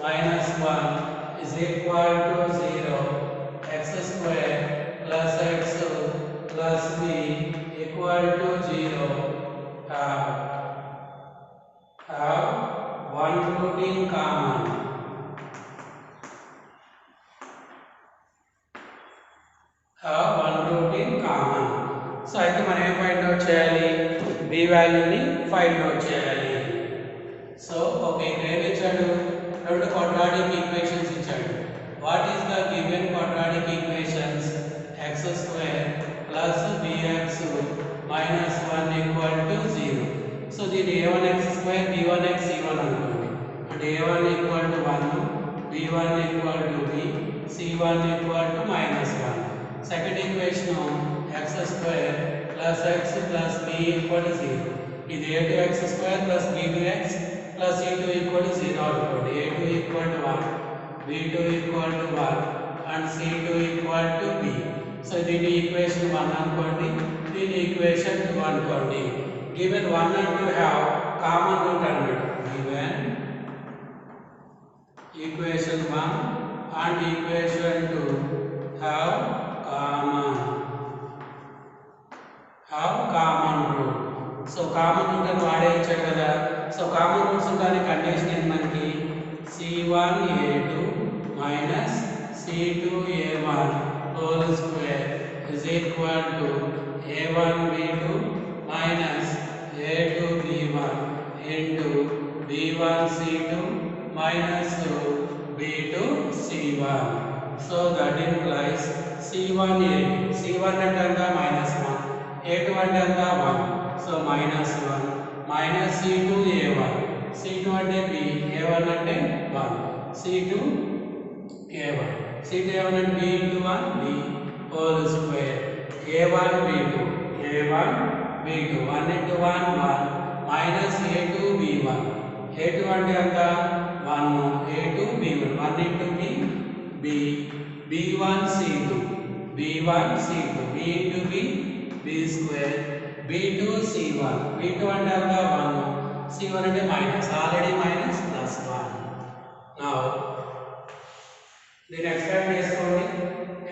[SPEAKER 1] minus 1 is equal to 0, x square plus x plus b equal to 0 have one root in common. So అయితే మనం ఏం find out చేయాలి? b వాల్యూని find out చేయాలి. So okay, ఇక్కడ ఏమి ఇచ్చాడు? రెండు క్వాడ్రాటిక్ ఈక్వేషన్స్ ఇచ్చాడు. What is the given quadratic equations? x square plus bx minus 1 equal to 0. So దీన్ని a1x స్క్వేర్ b1x c1 అనుకోండి. అంటే a1 equal to 0. ఇది a2x square plus b2x plus c2 equal to 0 అనుకోండి. a2 equal to 1, b2 equal to 1 and c2 equal to b. So దీని equation 1 అనుకోండి, దీని equation 2 అనుకోండి. given 1 and 2 have common root అన్నమాట. given equation 1 and equation 2 have common root. So common root అని వాడే ఇచ్చాడు కదా. సో కామన్ రూట్స్ ఉంటాయి. కండిషన్ ఏంటి మనకి? c1a2 minus c2a1 whole square is equal to a1b2 minus a2b1 into b1c2 minus b2c1. So that implies c1a2. c1 అంటే ఎంత? -1. a2 అంటే ఎంత? 1. So -1 minus c2a1. c2 అంటే b, a1 అంటే 1. c2a1. c2a1 అంటే b into 1 b whole square. a1b2 a1b2 1 into 1 1 minus a2b1. a2 అంటే ఎంత? 1. a2b1 1 into b b b1c2 b1c2 b into b b square b2c1. b2 అంటే ఎంత? 1. c1 అంటే minus, already minus plus 1. Now దీన్ని expand చేసుకోండి.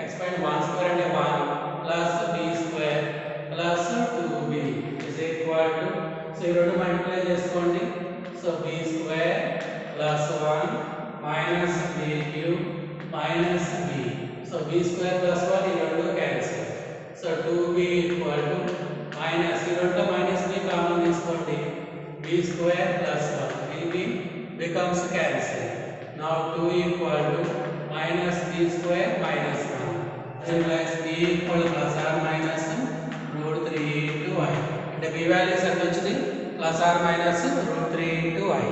[SPEAKER 1] Expand 1 square అంటే 1 plus b square plus 2b is equal to, so ఈ రెండు multiply చేసుకోండి. So b square plus 1 minus b cube minus b. So b square plus 1 ఈ రెండు cancel. So 2b equal to minus, ఈ రెండు minus b common తీసుకోండి. b square plus 1 b becomes cancel. Now 2 equal to minus b square minus 1. Then plus b equal to plus or minus root 3 into I. And b values ఎంత వచ్చింది? plus or minus root 3 into I.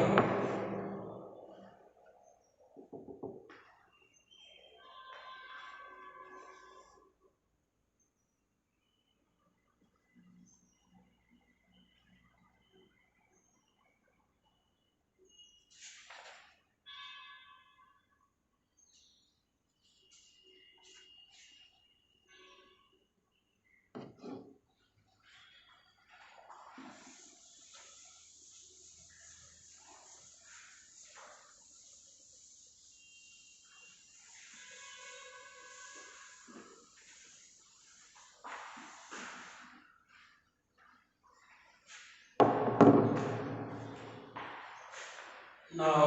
[SPEAKER 1] Now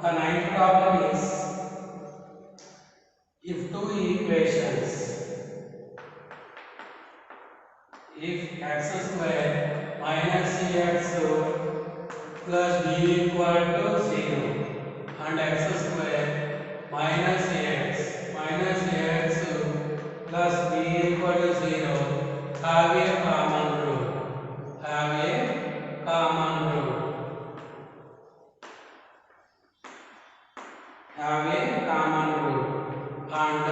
[SPEAKER 1] the ninth problem is, if two equations, if x square minus cx plus b equal to 0 and x square minus ax plus b equal to 0 have a common root. Have a common root. Have a common root. And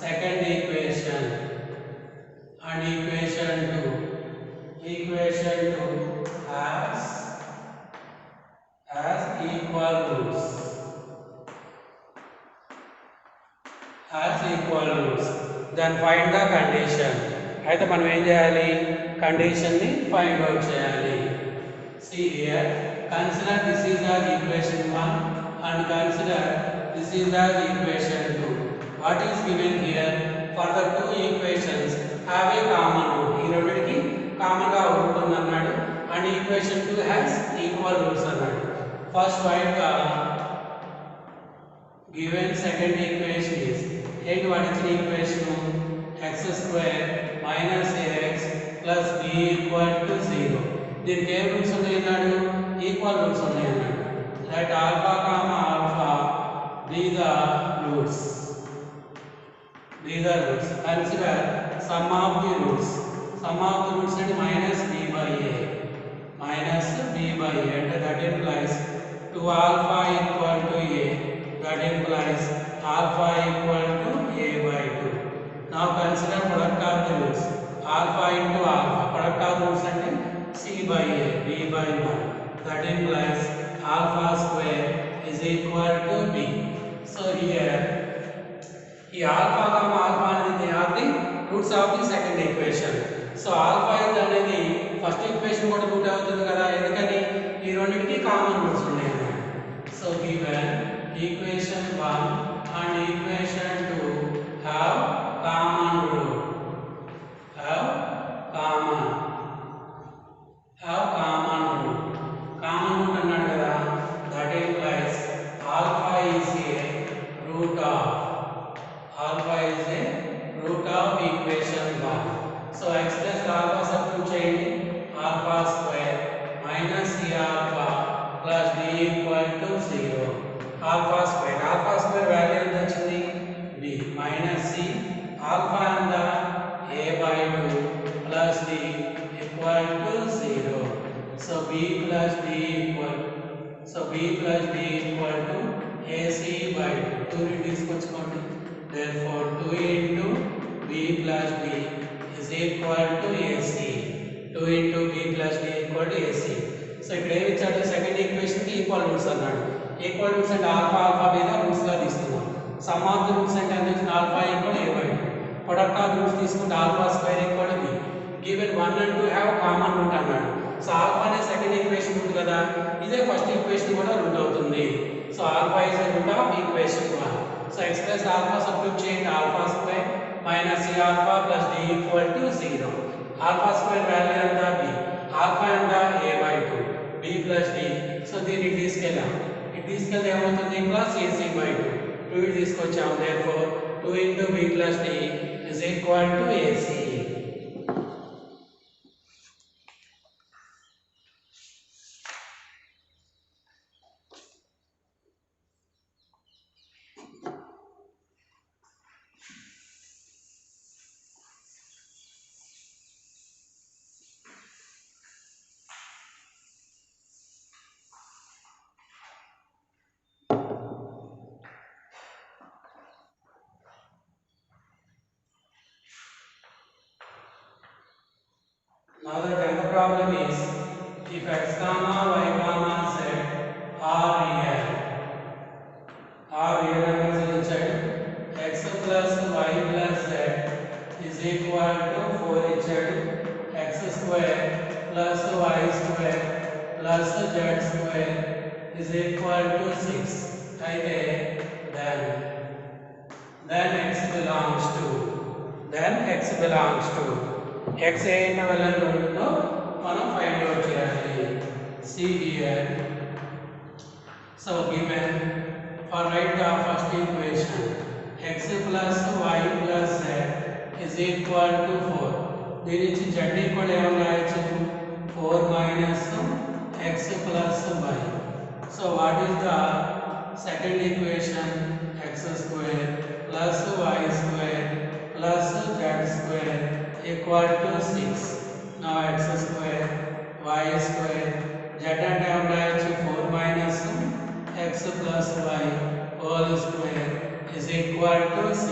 [SPEAKER 1] second equation and equation 2 has equal roots. Has equal roots. Then find the condition. అయితే మనం ఏం చేయాలి? Condition ని find out చేయాలి. See here, consider this is the equation 1 and consider this is the equation 2. What is given here? For the two equations have a common root. ఈ రెండిటికి common గా route ఉంది అన్నాడు. And equation 2 has equal roots అన్నాడు. First find the given second equation is, ఏంటి వాడి ఇచ్చిన equation? x square minus ax plus b equal to 0. దీనికి ఏ రూట్స్ ఉన్నాయి అన్నాడు? ఈక్వల్ రూట్స్ ఉన్నాయి అన్నాడు. Let alpha comma alpha be the roots. These are roots. Consider sum of the roots. Sum of the roots is minus b by a. Minus b by a. And that implies 2 alpha equal to a. That implies alpha equal to a by 2. Now consider product of the roots. Alpha into alpha. Product of the roots అంటే ఈ alpha comma alpha అనేది they are the roots of the second equation. So alpha is అనేది first equation కూడా root అవుతుంది కదా, ఎందుకని ఈ రెండింటికి కామన్ రూట్స్ ఉన్నాయి అన్నమాట. So given equation 1 and equation 2 have common root, have common root. Common root అన్నాడు కదా, that implies alpha is a root of equation 1. So x plus alpha substitute చేయండి, alpha square minus c alpha plus d equal to 0. alpha square value ఎంత వచ్చింది b minus c alpha and a by 2 plus d equal to 0. So b plus d equal to ac by 2 తీసుకొచ్చుకోండి. Therefore 2 into b plus d is equal to ac. 2 into b plus d equal to ac. So ఇక్కడ ఏమి ఇచ్చాడు, second equation కి equal roots అన్నాడు. Equal roots అంటే alpha మీద roots గా తీసుకున్నాం. Sum of the roots అంటే అందించిన alpha equal a by 2. Product of roots తీసుకుంటే alpha square equal to b. Given 1 and 2 have common root అన్నాడు. సో ఆల్ఫా అనే సెకండ్ ఈక్వేషన్ రూట్ కదా, ఇదే ఫస్ట్ ఈక్వేషన్ కూడా రూట్ అవుతుంది. So alpha is the root of equation 1. So x plus alpha substitute చేయండి, alpha square minus c alpha plus d equal to 0. Alpha square value ఎంత b, alpha ఎంత a by 2, b plus d. So దీన్ని తీసుకెళ్ళాం, ఇది తీసుకెళ్తే ఏమవుతుంది plus ac by 2. 2 తీసుకొచ్చాం. therefore 2 into b plus d is equal to ac. Now the tenth problem is, if x comma y comma z are real numbers inside, x plus y plus z is equal to 4 inside, x square plus y square plus z square is equal to 6. అయితే then x belongs to x A interval ఉంటుందో మనం find out చేయాలి. see here, so given for write the first equation, x plus y plus z is equal to 4. దీని నుంచి z equal ఏమని రాయొచ్చు, 4 minus x plus y. so what is the second equation, x square plus y square plus z square equal to 6. now x square y square z అంటే ఏం రాయొచ్చు, 4 minus x plus y whole square is equal to 6.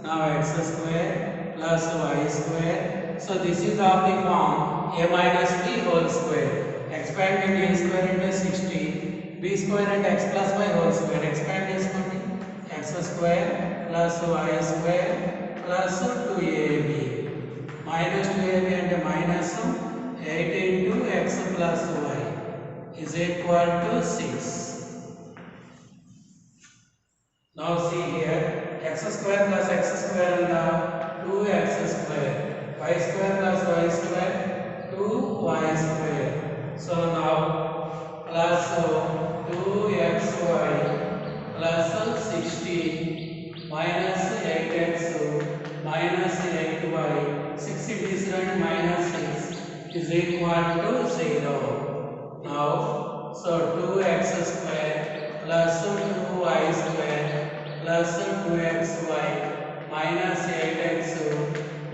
[SPEAKER 1] now x square plus y square, so this is of the form a minus b whole square. expand into a square into 60, b square and x plus y whole square. expand చేసుకోండి, x square plus y square plus 2ab minus 2ab అంటే minus 8 into x plus y is equal to 6. now see here, x square plus x square and 2x square, y square plus y square 2y square. so now plus 2xy plus 60 minus 8x minus 8y, 60 divided minus 6 is equal to 0. now so 2x square plus 2y square plus 2xy minus 8x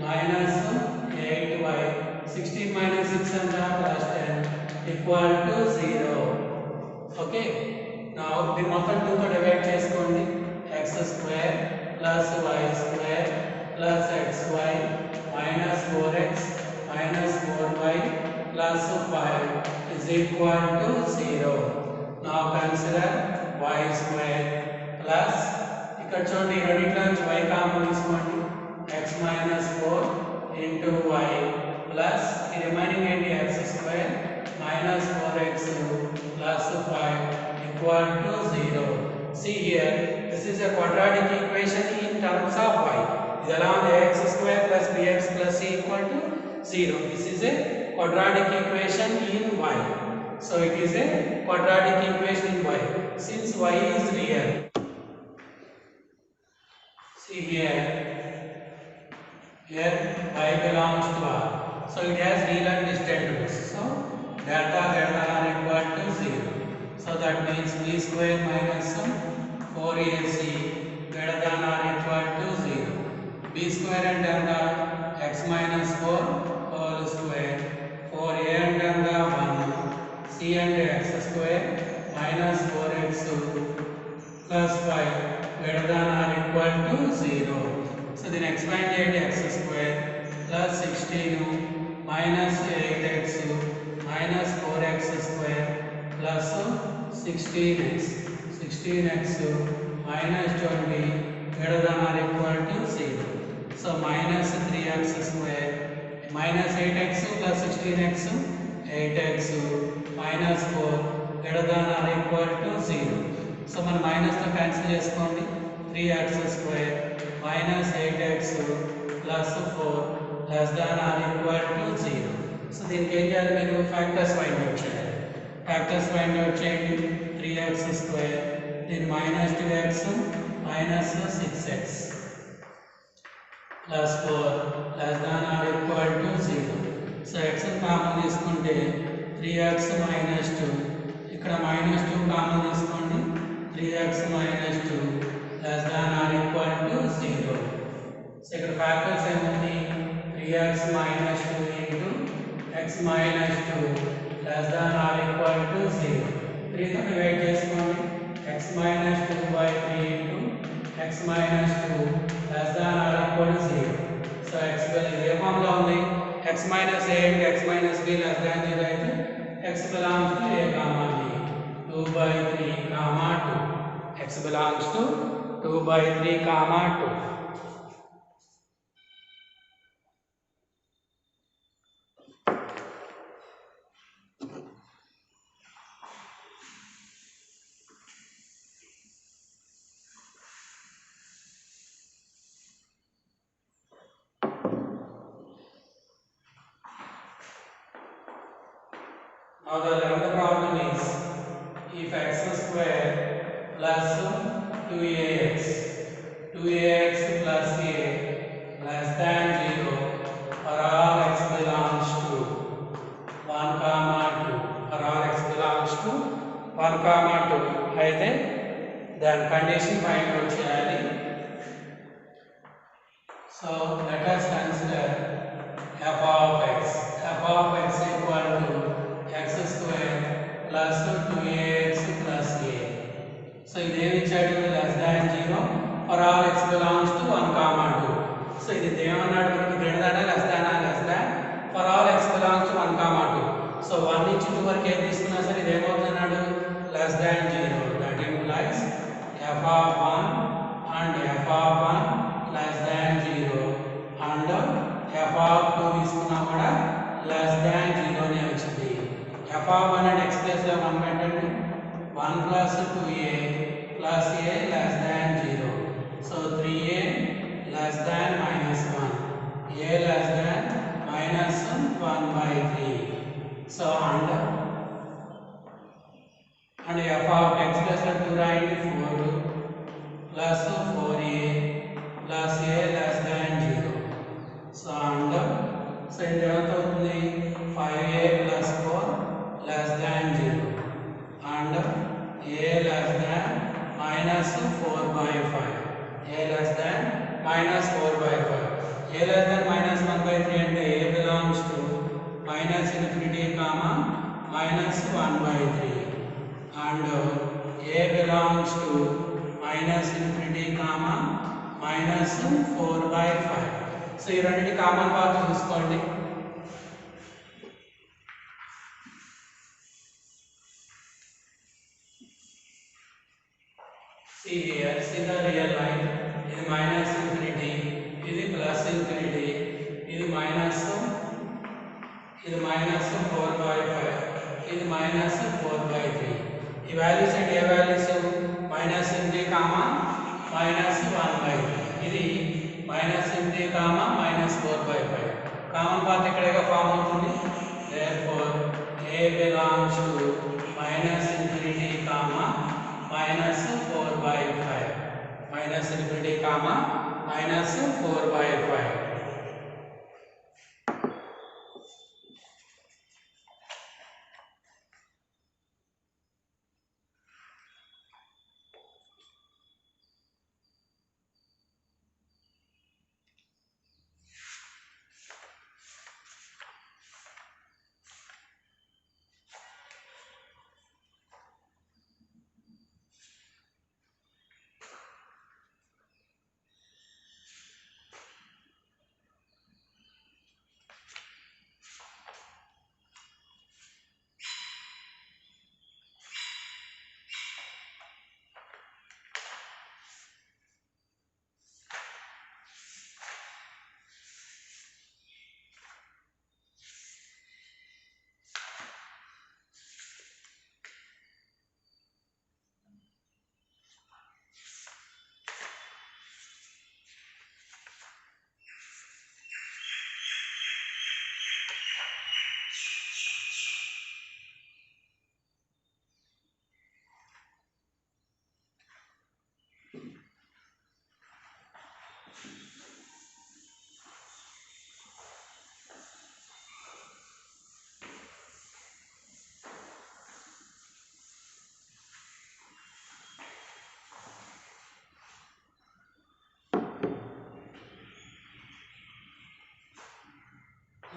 [SPEAKER 1] minus 8y, 16 minus 6 and plus 10 equal to 0. okay, now దీన్ని మొత్తం 2 తో divide చేసుకోండి, x square plus y square plus xy minus 4x minus 4y plus 5 is equal to 0. now consider y square plus, ఇక ఇక్కడ చూడండి రెండిట్లో నుంచి y common తీసుకోండి x minus 4 into y plus ఈ రిమైనింగ్ ఏంటి x square minus 4x plus 5 equal to 0. See here, this is a quadratic equation in terms of y. ఇది ఎలా ఉంది x square plus bx plus c equal to 0. This is a quadratic equation in y. So it is a quadratic equation in y. Since y is real, see here y belongs to R. So it has real and distant roots. So delta greater than or equal to 0. So that means b square minus 4ac greater than or equal to 0. b square and the x minus 4 whole square, 4a and the 1, c and x square minus 4x plus 5 greater than or equal to 0. So then expand x square plus 16 minus 8x minus 4x square plus 16x minus 20 greater than or equal to 0. So minus 3x square minus 8x plus 16x 8x minus 4 greater than or equal to 0. So man minus to cancel చేసుకోండి 3x square minus 8x plus 4 less than or equal to 0. So దీనికి ఏం చేయాలి మీరు factors find out చేయాలి. Factors find out చేయండి 3x square then minus 2x minus 6x plus 4 less than or equal to 0. So x common తీసుకుంటే 3x minus 2 ఇక్కడ minus 2 common తీసుకోండి 3x minus 2 less than or equal to 0. So ఇక్కడ factors ఏముంది 3x minus 2 into x minus 2 less than or equal to 0. 3 తో divide చేసుకోండి x minus 2 by 3 into x minus 2 less than or equal to 0. So x A formula ఉంది x minus a into x minus b less than 0 అయితే x belongs to a comma b 2 by 3 comma 2. X belongs to 2 by 3 comma 2. Now the 11th problem is if x square plus 2ax plus a less than 0 for all x belongs to 1 comma 2 for all x belongs to 1 comma 2 అయితే దాని condition find out చేయాలి. So let us consider f of x equal to x square plus 2ax plus a. So ఇదేమి ఇచ్చాడు less than 0 for all x belongs to 1 comma 2. So ఇది ఏమన్నాడు మనకి greater than less than for all x belongs to 1 comma 2. So 1 నుంచి 2 వరకు ఏం తీసుకున్నా సరే ఇది ఏమవుతున్నాడు less than 0. That implies f of 1 and f of 1 less than 0 and f of 2 తీసుకున్నా కూడా less than 0 నే వచ్చింది. f of 1 and x plus 1 పెట్టండి 1 plus 2a plus a less than 0. So 3a less than minus 1 a less than minus 1 by 3. So and f of x plus 2 రాయండి 4 plus 4a plus a less than 0. So and so ఇది ఎంత అవుతుంది 5a plus 4 less than 0 and a less than minus 4 by 5. A less than minus 4 by 5. A less than minus 1 by 3 and a belongs to minus infinity comma minus 1 by 3 and a belongs to minus infinity comma minus 4 by 5. So ఈ రెండింటి common part చూసుకోండి. See here, 6 see the real line. ఇది minus infinity, ఇది plus infinity, ఇది minus 4/5, ఇది minus 4/3. ఈ values అంటే ఏ values? minus infinity, minus 1/3. ఇది minus infinity, minus 4/5. Common path ఇక్కడగా ఫామ్ అవుతుంది. Therefore, A belongs to minus infinity, minus 4/5. Minus infinity, minus 4/5.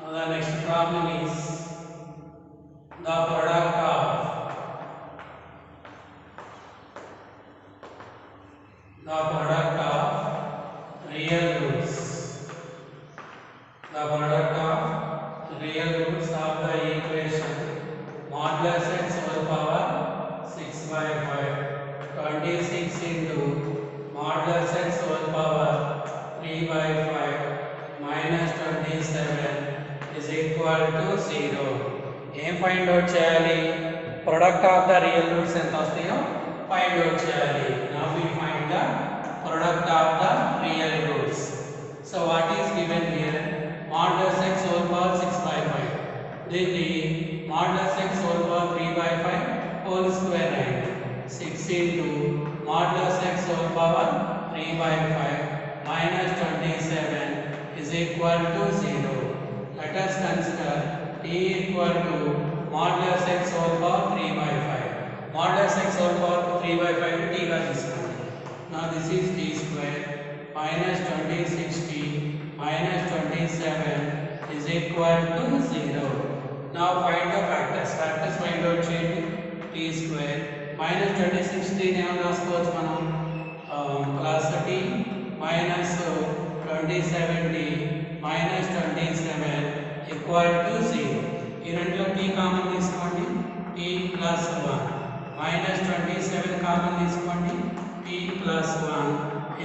[SPEAKER 1] Now the next problem is the product of real roots. The product of real roots of the equation modulus x whole power 6/5, 26 into modulus x whole power 3/5 minus 27 is equal to 0. ఏం find out చేయాలి? Product of the real roots ఎంత వస్తాయో find out చేయాలి. Now we find the product of the real roots. So what is given here? modulus x whole power 6/5. దీన్ని modulus x whole power 3/5 whole square అయింది. 6 into modulus x whole power 3/5 minus 27 is equal to 0. Let us consider t equal to modulus x whole power 3/5. Modulus x whole power 3/5 t గా తీసుకోండి. Now this is t square minus 26t minus 27 is equal to 0. Now find the factors. Factors find out చేయండి. t square minus 26t ని ఏమని రాసుకోవచ్చు మనం? plus t minus 27t minus 27 equal to 0. ఈ రెండులో t common తీసుకోండి. t plus 1 minus 27 common తీసుకోండి. t plus 1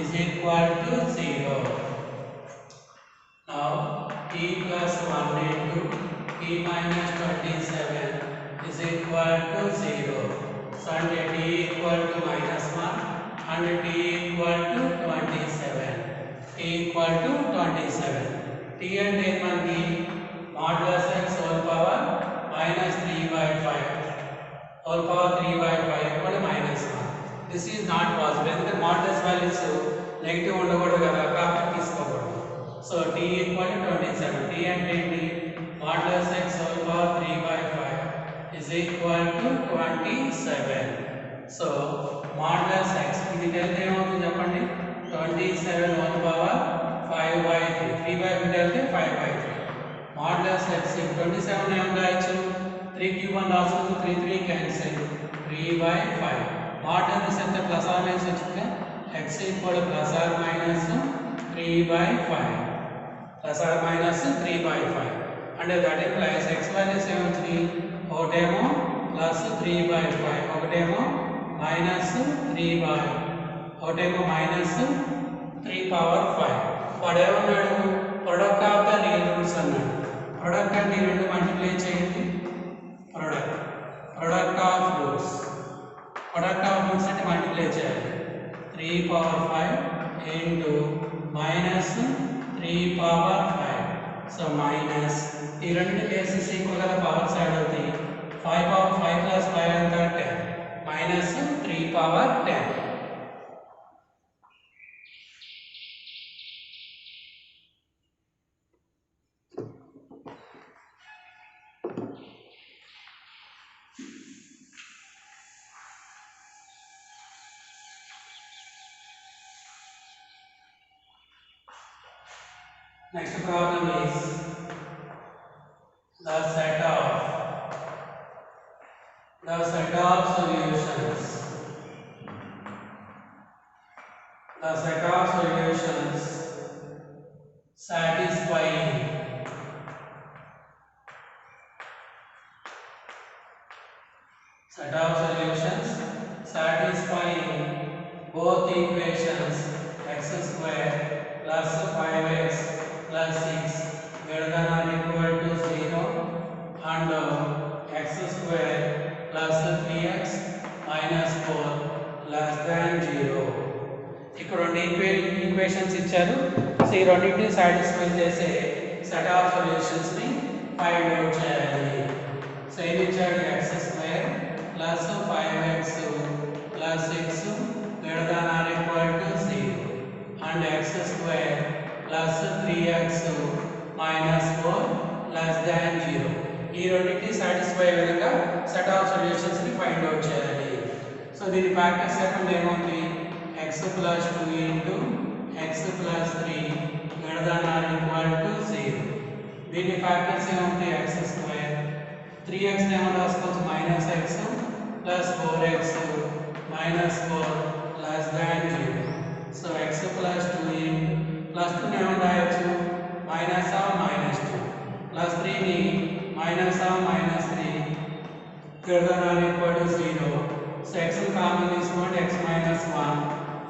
[SPEAKER 1] is equal to 0. Now t plus 1 into t minus 27 is equal to 0. So and t equal to minus 1 and t equal to 27. t equal to 27. t అంటే మనకి modulus x whole power minus 3/5 whole power 3/5 equal to minus 1. This is not possible. ఎందుకంటే modulus values negative ఉండకూడదు కదా, కాబట్టి తీసుకోకూడదు. So t equal to 27. t అంటే ఏంటి? modulus x whole power 3/5 is equal to 27. So modulus x ఇది కలిపితే ఏమవుతుంది చెప్పండి? 27 whole power 5/3. 3/5 కలిపితే 5/3. modulus x 27 ఏం రాయొచ్చు? 3 cube అని రాసుకోవచ్చు. 3 3 cancel. 3/5. modulus ఎంత ప్లస్ ఆర్ మైనస్ వచ్చింది? x equal plus or minus 3/5. Plus or minus 3/5. And that implies x values ఏమొచ్చింది? ఒకటేమో plus 3/5, ఒకటేమో minus 3/5. ఒకటేమో మైనస్ 3 పవర్ 5. వాడు ఏమన్నాడు, product of the real roots అన్నాడు. ప్రొడక్ట్ అంటే ఈ రెండు మల్టిప్లై చేయండి. ప్రొడక్ట్ ఆఫ్ రూట్స్ అంటే మల్టిప్లై చేయాలి. 3 power 5 into minus 3 power 5. So minus ఈ రెండు కేసెస్ ఈక్వల్గా పవర్స్ యాడ్ అవుతాయి. 5 పవర్ 5 ప్లస్ 5 ఎంత 10 minus 3 power 10. Next problem is the set of solutions. The set of solutions satisfying both equations x square plus 5x plus 6 greater than or equal to 0 and x square plus 3x minus 4 less than 0. ఇక్కడ రెండు equations ఇచ్చారు. So ఈ రెండింటిని satisfy చేసే set of solutions ని find out చేయాలి. So ఏం ఇచ్చాడు, x square plus 5x plus 6 greater than or equal to 0 and x square plus 3x minus 4 less than 0. ఈ రెండింటిని సాటిస్ఫై అయ్యే విధంగా సెట్ ఆఫ్ సొల్యూషన్స్ ని ఫైండ్ అవుట్ చేయాలి. సో దీని ప్రాక్టీస్ సెకండ్ ఏమవుతుంది, x plus 2 into x plus 3 greater than or equal to 0. దీని factors ఏమవుతాయి, x square 3x ఏమో రాసుకోవచ్చు minus x plus 4x minus 4 less than 0. So x plus 2 into plus 2 ని ఏమో రాయొచ్చు minus of minus 2 plus 3 ని minus of minus 3 greater than or equal to 0. So x common తీసుకోండి, x minus 1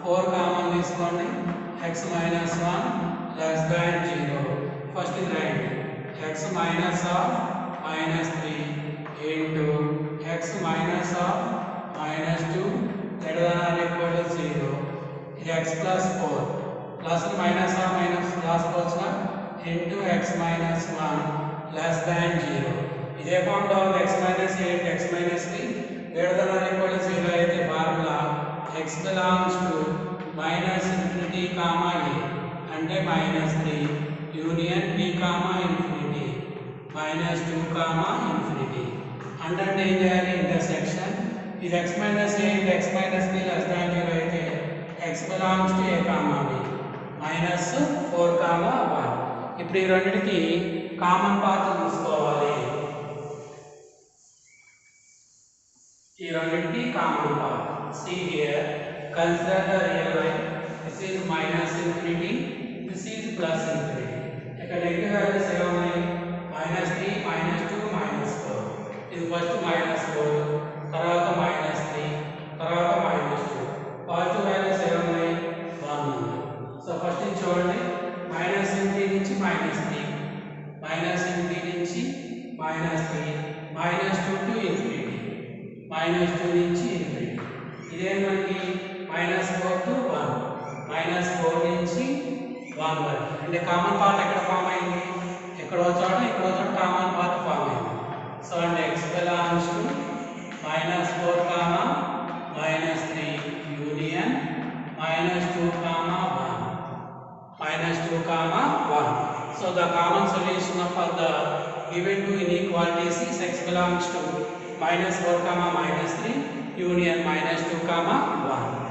[SPEAKER 1] 4 common తీసుకోండి, x minus 1 less than 0. First ఇది రాయండి, x minus of minus 3 into x minus of minus 2 greater than or equal to 0. ఇది x plus 4 plus minus of minus రాసుకోవచ్చుగా into x minus 1 less than 0. ఇదే formula ఉంది, x minus 8 x minus 3 greater than or equal to 0 అయితే formula x belongs to minus infinity comma a అంటే minus 3 union b comma infinity minus 2 comma infinity. అంటే ఏం చేయాలి, intersection ఇది x minus a into x minus b less than 0 అయితే x belongs to a comma b minus 4 comma 1. ఇప్పుడు ఈ రెండిటికి common path తీసుకోవాలి. ఈ రెండిటికి common path. See here, consider the real line. This is minus infinity, this is plus infinity. ఇక్కడ negative values ఏమున్నాయి, minus 3 minus 2 minus 4. ఇది first minus 4 తర్వాత minus 3 తర్వాత minus 2. పాజిటివ్ వాల్యూస్ ఏమున్నాయి, 1 ఉంది. సో ఫస్ట్ ఇది చూడండి, మైనస్ ఇన్ఫినిటీ నుంచి మైనస్ 3 మైనస్ ఇన్ఫినిటీ నుంచి minus 3 minus 2 to infinity minus 2 నుంచి ఇన్ఫినిటీ. ఇదే మనకి మైనస్ 4 టు 1 మైనస్ 4 నుంచి 1 వరకు. అంటే కామన్ పార్ట్ ఎక్కడ ఫామ్ అయింది, ఎక్కడో చోట కామన్ పార్ట్ ఫామ్ అయింది. సో అంటే X belongs to minus 4 comma minus 3 union minus 2 comma 1 minus 2 comma 1. So the common solution for the given two inequalities is x belongs to minus 4 comma minus 3 union minus 2 comma 1.